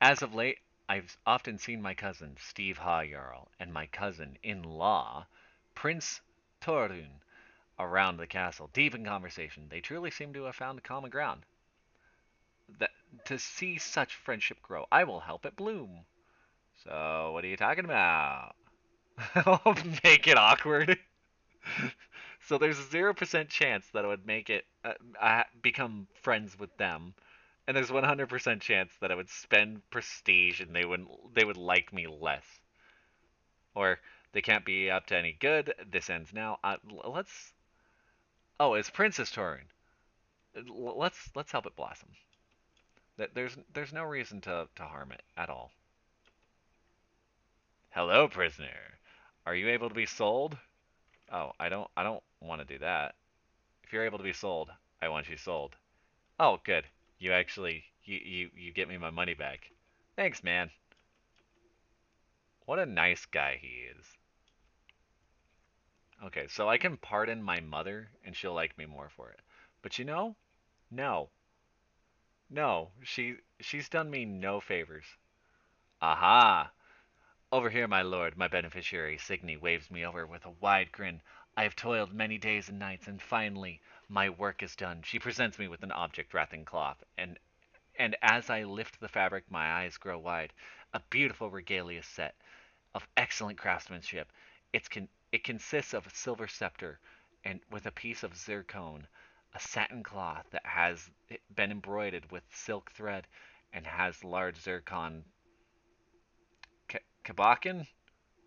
A: As of late, I've often seen my cousin, Steve Jarl, and my cousin-in-law, Prince Torun, around the castle, deep in conversation. They truly seem to have found common ground. That, to see such friendship grow, I will help it bloom. So, what are you talking about? I'll make it awkward. So there's a 0% chance that I would make it become friends with them, and there's 100% chance that I would spend prestige and they would like me less, or they can't be up to any good. This ends now. Let's. Oh, it's Princess Torin. Let's help it blossom. There's no reason to harm it at all. Hello, prisoner. Are you able to be sold? Oh, I don't want to do that. If you're able to be sold, I want you sold. Oh, good. You actually you get me my money back. Thanks, man. What a nice guy he is. Okay, so I can pardon my mother and she'll like me more for it. But no. No, she's done me no favors. Aha! Over here, my lord, my beneficiary, Signy, waves me over with a wide grin. I have toiled many days and nights, and finally my work is done. She presents me with an object wrapped in cloth, and as I lift the fabric, my eyes grow wide. A beautiful regalia set of excellent craftsmanship. It consists of a silver scepter and with a piece of zircon, a satin cloth that has been embroidered with silk thread and has large zircon kabakin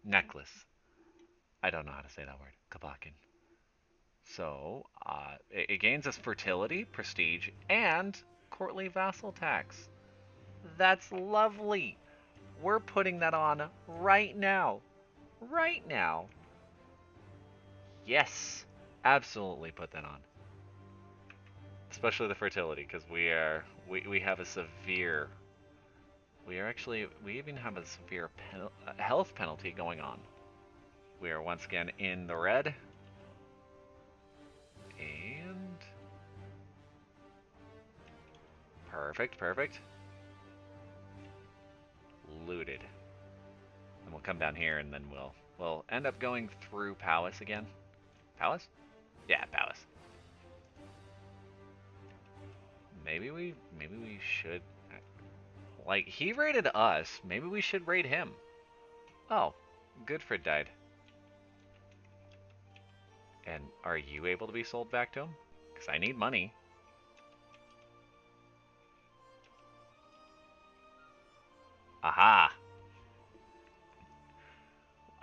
A: necklace. I don't know how to say that word. Kabakin. So, it gains us fertility, prestige, and courtly vassal tax. That's lovely. We're putting that on right now. Right now. Yes. Absolutely put that on. Especially the fertility, because we have a severe we even have a severe health penalty going on. We are once again in the red. And perfect. Looted. And we'll come down here and then we'll end up going through Palace again. Palace? Yeah, Palace. Maybe we should, like, he raided us. Maybe we should raid him. Oh, Goodfred died. And are you able to be sold back to him? Because I need money. Aha!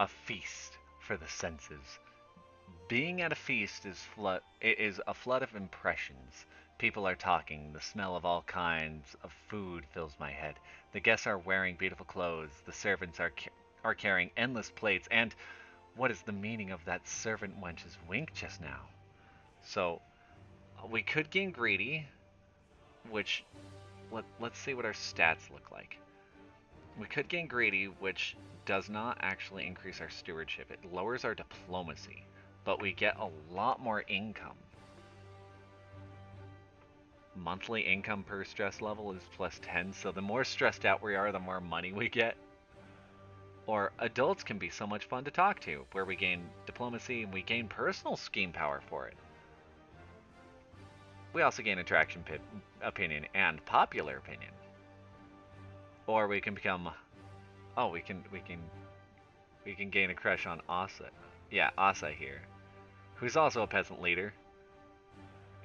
A: A feast for the senses. Being at a feast is a flood of impressions. People are talking, the smell of all kinds of food fills my head. The guests are wearing beautiful clothes, the servants are carrying endless plates, and what is the meaning of that servant wench's wink just now? So, we could gain greedy, which let's see what our stats look like. We could gain greedy, which does not actually increase our stewardship. It lowers our diplomacy, but we get a lot more income. Monthly income per stress level is plus 10, so the more stressed out we are, the more money we get. Or adults can be so much fun to talk to, where we gain diplomacy and we gain personal scheme power for it. We also gain attraction opinion and popular opinion. Or we can become, oh, we can gain a crush on Asa. Yeah, Asa here, who's also a peasant leader,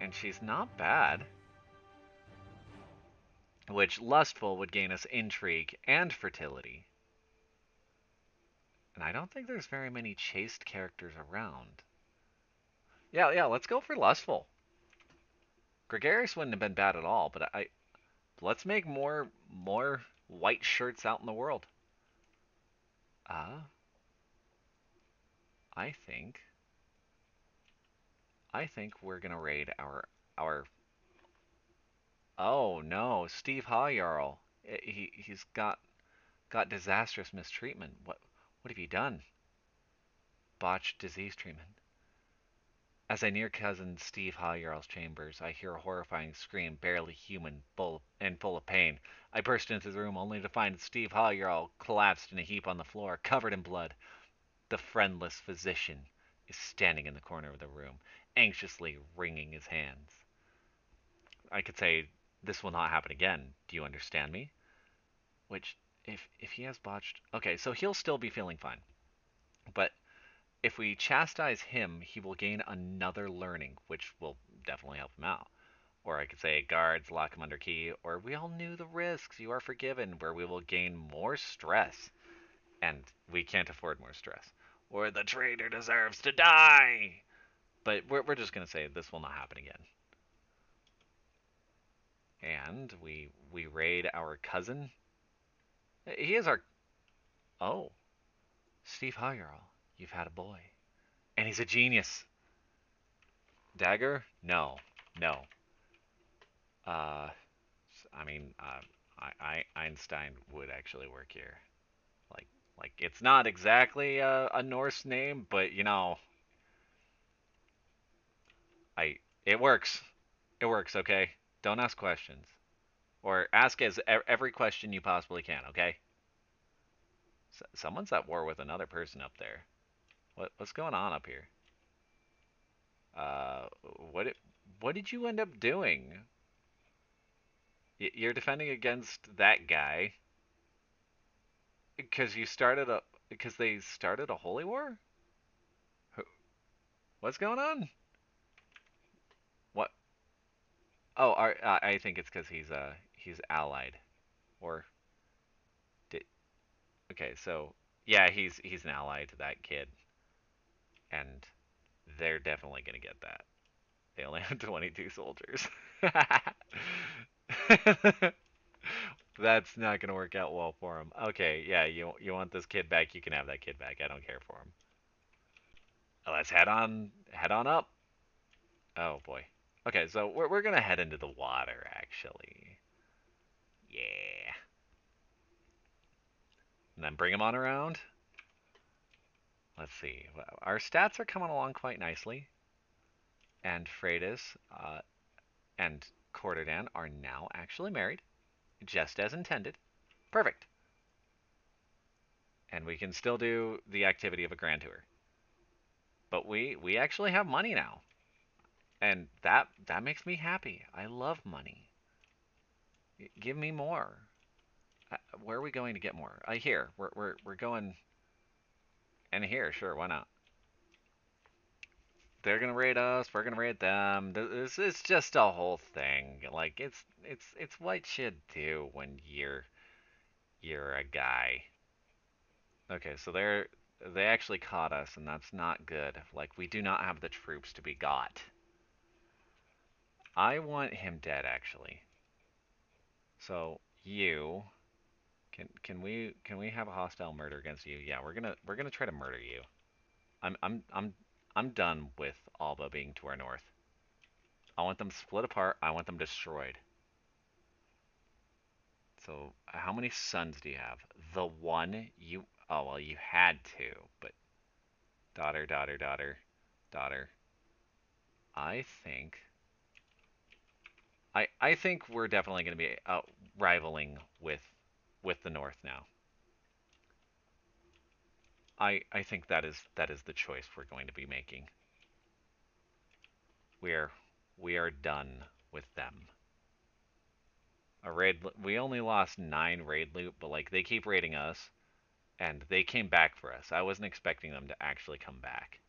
A: and she's not bad. Which lustful would gain us intrigue and fertility. And I don't think there's very many chaste characters around. Yeah, let's go for lustful. Gregarious wouldn't have been bad at all, but let's make more white shirts out in the world. I think we're gonna raid our. Oh no, Steve Hajarl. He's got disastrous mistreatment. What have you done? Botched disease treatment. As I near cousin Steve Hajarl's chambers, I hear a horrifying scream, barely human, full of pain. I burst into the room only to find Steve Hajarl collapsed in a heap on the floor, covered in blood. The friendless physician is standing in the corner of the room, anxiously wringing his hands. I could say, "This will not happen again. Do you understand me?" Which, if he has botched, okay, so he'll still be feeling fine. But if we chastise him, he will gain another learning, which will definitely help him out. Or I could say, guards, lock him under key, or we all knew the risks, you are forgiven, where we will gain more stress, and we can't afford more stress. Or the traitor deserves to die! But we're just going to say this will not happen again. And we raid our cousin. He is our... Oh, Steve Hoggerall, you've had a boy. And he's a genius. Dagger? No. No. Uh, I mean, Einstein would actually work here. Like, like it's not exactly a Norse name, but you know, I it works. It works. Okay. Don't ask questions, or ask as every question you possibly can. Okay. Someone's at war with another person up there. What's going on up here? Uh, what it, what did you end up doing? You're defending against that guy because they started a holy war. What's going on? What? Oh, I think it's because he's allied, or did okay. So yeah, he's an ally to that kid, and they're definitely gonna get that. They only have 22 soldiers. That's not gonna work out well for him. Okay, yeah, you want this kid back? You can have that kid back. I don't care for him. Let's head on up. Oh boy. Okay, so we're gonna head into the water actually. Yeah. And then bring him on around. Let's see. Our stats are coming along quite nicely. And Freydis and Cordodan are now actually married, just as intended. Perfect. And we can still do the activity of a grand tour. But we actually have money now. And that makes me happy. I love money. Give me more. Where are we going to get more? Here. We're going and here, sure, why not? They're gonna raid us. We're gonna raid them. This is just a whole thing. Like it's what you do when you're a guy. Okay, so they actually caught us, and that's not good. Like we do not have the troops to be got. I want him dead, actually. So you can we have a hostile murder against you? Yeah, we're gonna try to murder you. I'm done with Alba being to our north. I want them split apart. I want them destroyed. So, how many sons do you have? The one you... Oh, well, you had two, but... Daughter, daughter, daughter, daughter. I think... I think we're definitely going to be rivaling with the North now. I think that is the choice we're going to be making. We're we are done with them. A raid. We only lost 9 raid loot, but like they keep raiding us, and they came back for us. I wasn't expecting them to actually come back.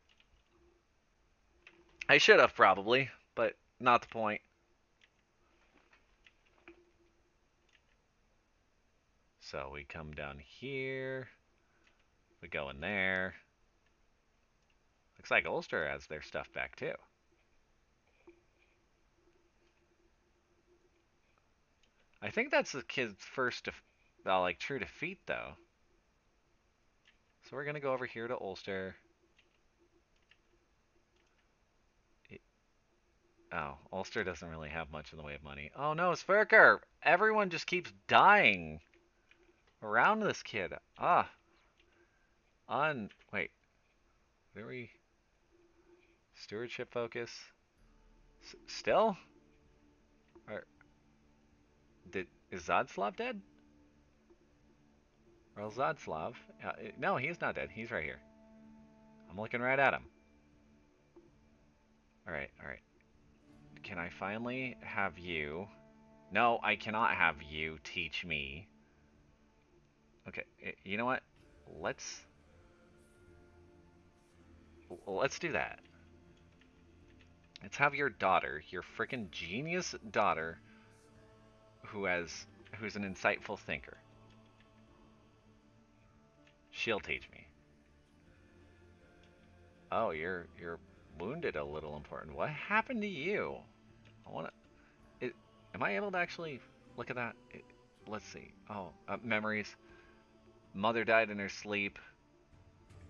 A: I should have probably, but not the point. So we come down here. We go in there. Looks like Ulster has their stuff back too. I think that's the kid's first, like, true defeat though. So we're gonna go over here to Ulster. Oh, Ulster doesn't really have much in the way of money. Oh no, Sverker! Everyone just keeps dying around this kid. Ah, wait, where are we? Stewardship focus. Still? Or is Zadslav dead? Well, Zadslav. No, he's not dead. He's right here. I'm looking right at him. Alright, alright. Can I finally have you... No, I cannot have you teach me. Okay, you know what? Let's... let's do that. Let's have your daughter, your freaking genius daughter, who's an insightful thinker. She'll teach me. Oh, you're wounded a little important. What happened to you? I want to. Am I able to actually look at that? Let's see. Oh, memories. Mother died in her sleep.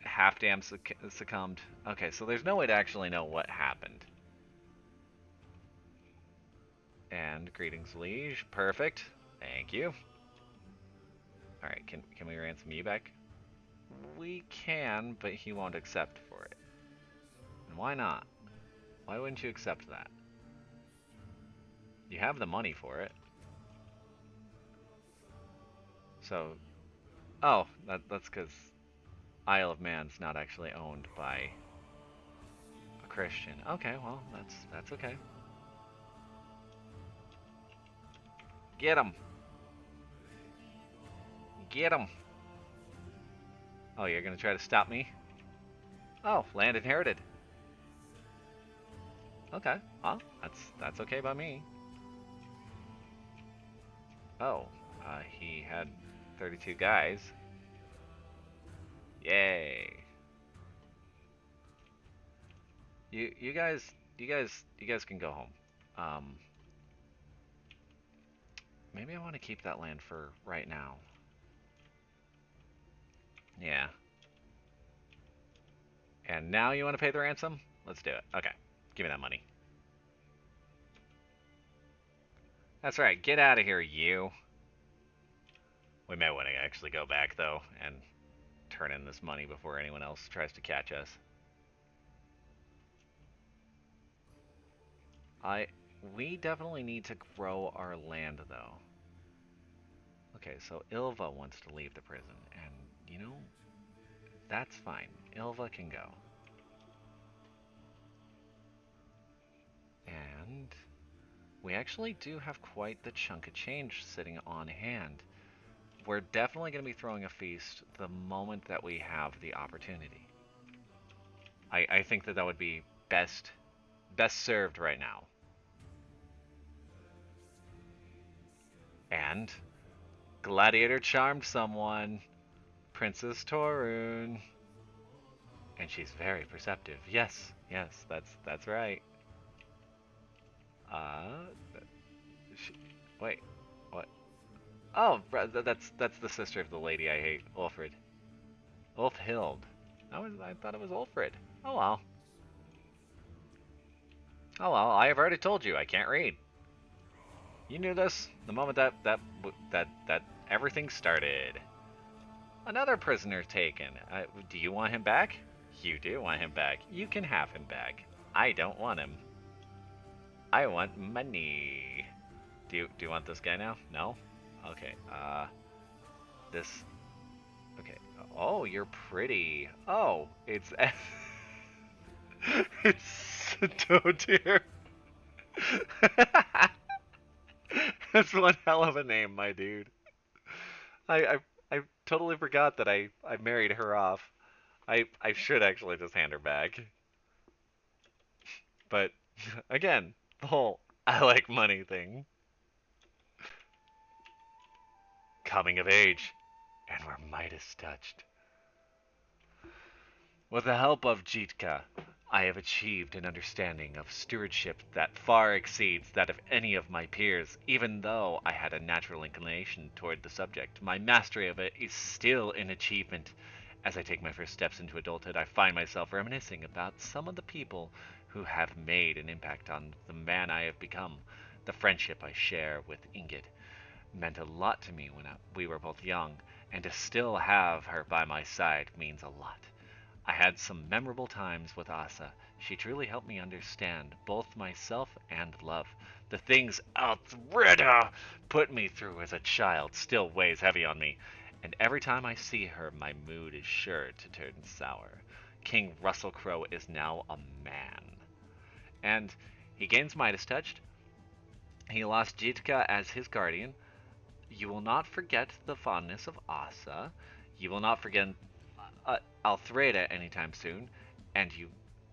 A: Half dam succumbed. Okay, so there's no way to actually know what happened. And greetings, liege. Perfect. Thank you. All right, can we ransom you back? We can, but he won't accept for it. And why not? Why wouldn't you accept that? You have the money for it. So, oh, that's because Isle of Man's not actually owned by a Christian. Okay, well, that's okay. Get him. Get him. Oh, you're gonna try to stop me? Oh, land inherited. Okay, well, that's okay by me. Oh, he had 32 guys. Yay. You guys can go home. Maybe I want to keep that land for right now. Yeah. And now you want to pay the ransom? Let's do it. Okay. Give me that money. That's right. Get out of here, you. We may want to actually go back, though, and turn in this money before anyone else tries to catch us. We definitely need to grow our land, though. Okay, so Ilva wants to leave the prison, and, you know, that's fine. Ilva can go. And we actually do have quite the chunk of change sitting on hand. We're definitely going to be throwing a feast the moment that we have the opportunity. I think that would be best served right now. And Gladiator charmed someone. Princess Torun. And she's very perceptive. Yes, that's right. Wait, what? Oh, that's the sister of the lady I hate, Ulfrid. Ulfhild. I thought it was Ulfrid. Oh well. Oh well, I have already told you I can't read. You knew this the moment that everything started. Another prisoner taken. Do you want him back? You do want him back. You can have him back. I don't want him. I want money. Do you want this guy now? No? Okay, this... Okay. Oh, you're pretty. Oh, it's... it's Doe Deer. That's one hell of a name, my dude. I totally forgot that I married her off. I should actually just hand her back. But, again, the whole I like money thing. Coming of age, and we're Midas touched. With the help of Jitka, I have achieved an understanding of stewardship that far exceeds that of any of my peers. Even though I had a natural inclination toward the subject, my mastery of it is still an achievement. As I take my first steps into adulthood, I find myself reminiscing about some of the people who have made an impact on the man I have become. The friendship I share with Ingrid meant a lot to me when we were both young, and to still have her by my side means a lot. I had some memorable times with Asa. She truly helped me understand both myself and love. The things Althreda put me through as a child still weighs heavy on me, and every time I see her, my mood is sure to turn sour. King Russel Crowe is now a man. And he gains Midas touched. He lost Jitka as his guardian. You will not forget the fondness of Asa. You will not forget Althreda anytime soon. And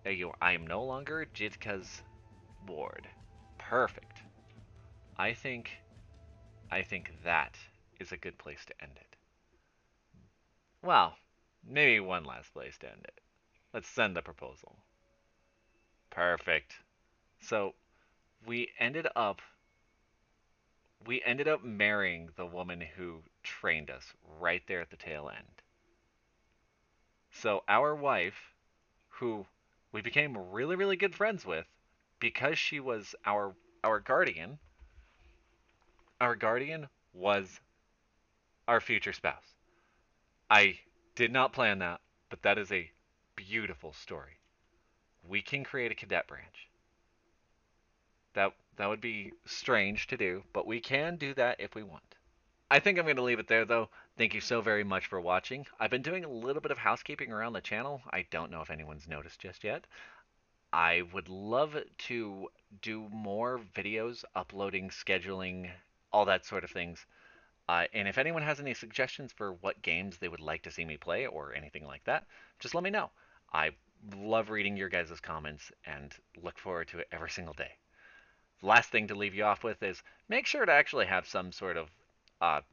A: I am no longer Jitka's ward. Perfect. I think, I think that is a good place to end it. Well, maybe one last place to end it. Let's send the proposal. Perfect. So we ended up we ended up marrying the woman who trained us right there at the tail end. So our wife, who we became really really good friends with because she was our guardian, our guardian was our future spouse. I did not plan that, but that is a beautiful story. We can create a cadet branch. That would be strange to do, but we can do that if we want. I think I'm going to leave it there though. Thank you so very much for watching. I've been doing a little bit of housekeeping around the channel. I don't know if anyone's noticed just yet. I would love to do more videos, uploading, scheduling, all that sort of things. And if anyone has any suggestions for what games they would like to see me play or anything like that, just let me know. I love reading your guys' comments and look forward to it every single day. Last thing to leave you off with is make sure to actually have some sort of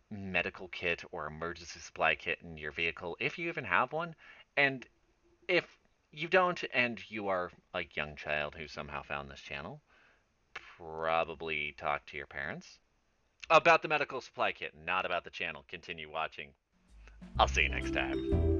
A: medical kit or emergency supply kit in your vehicle if you even have one. And if you don't and you are a young child who somehow found this channel, probably talk to your parents about the medical supply kit, not about the channel. Continue watching. I'll see you next time.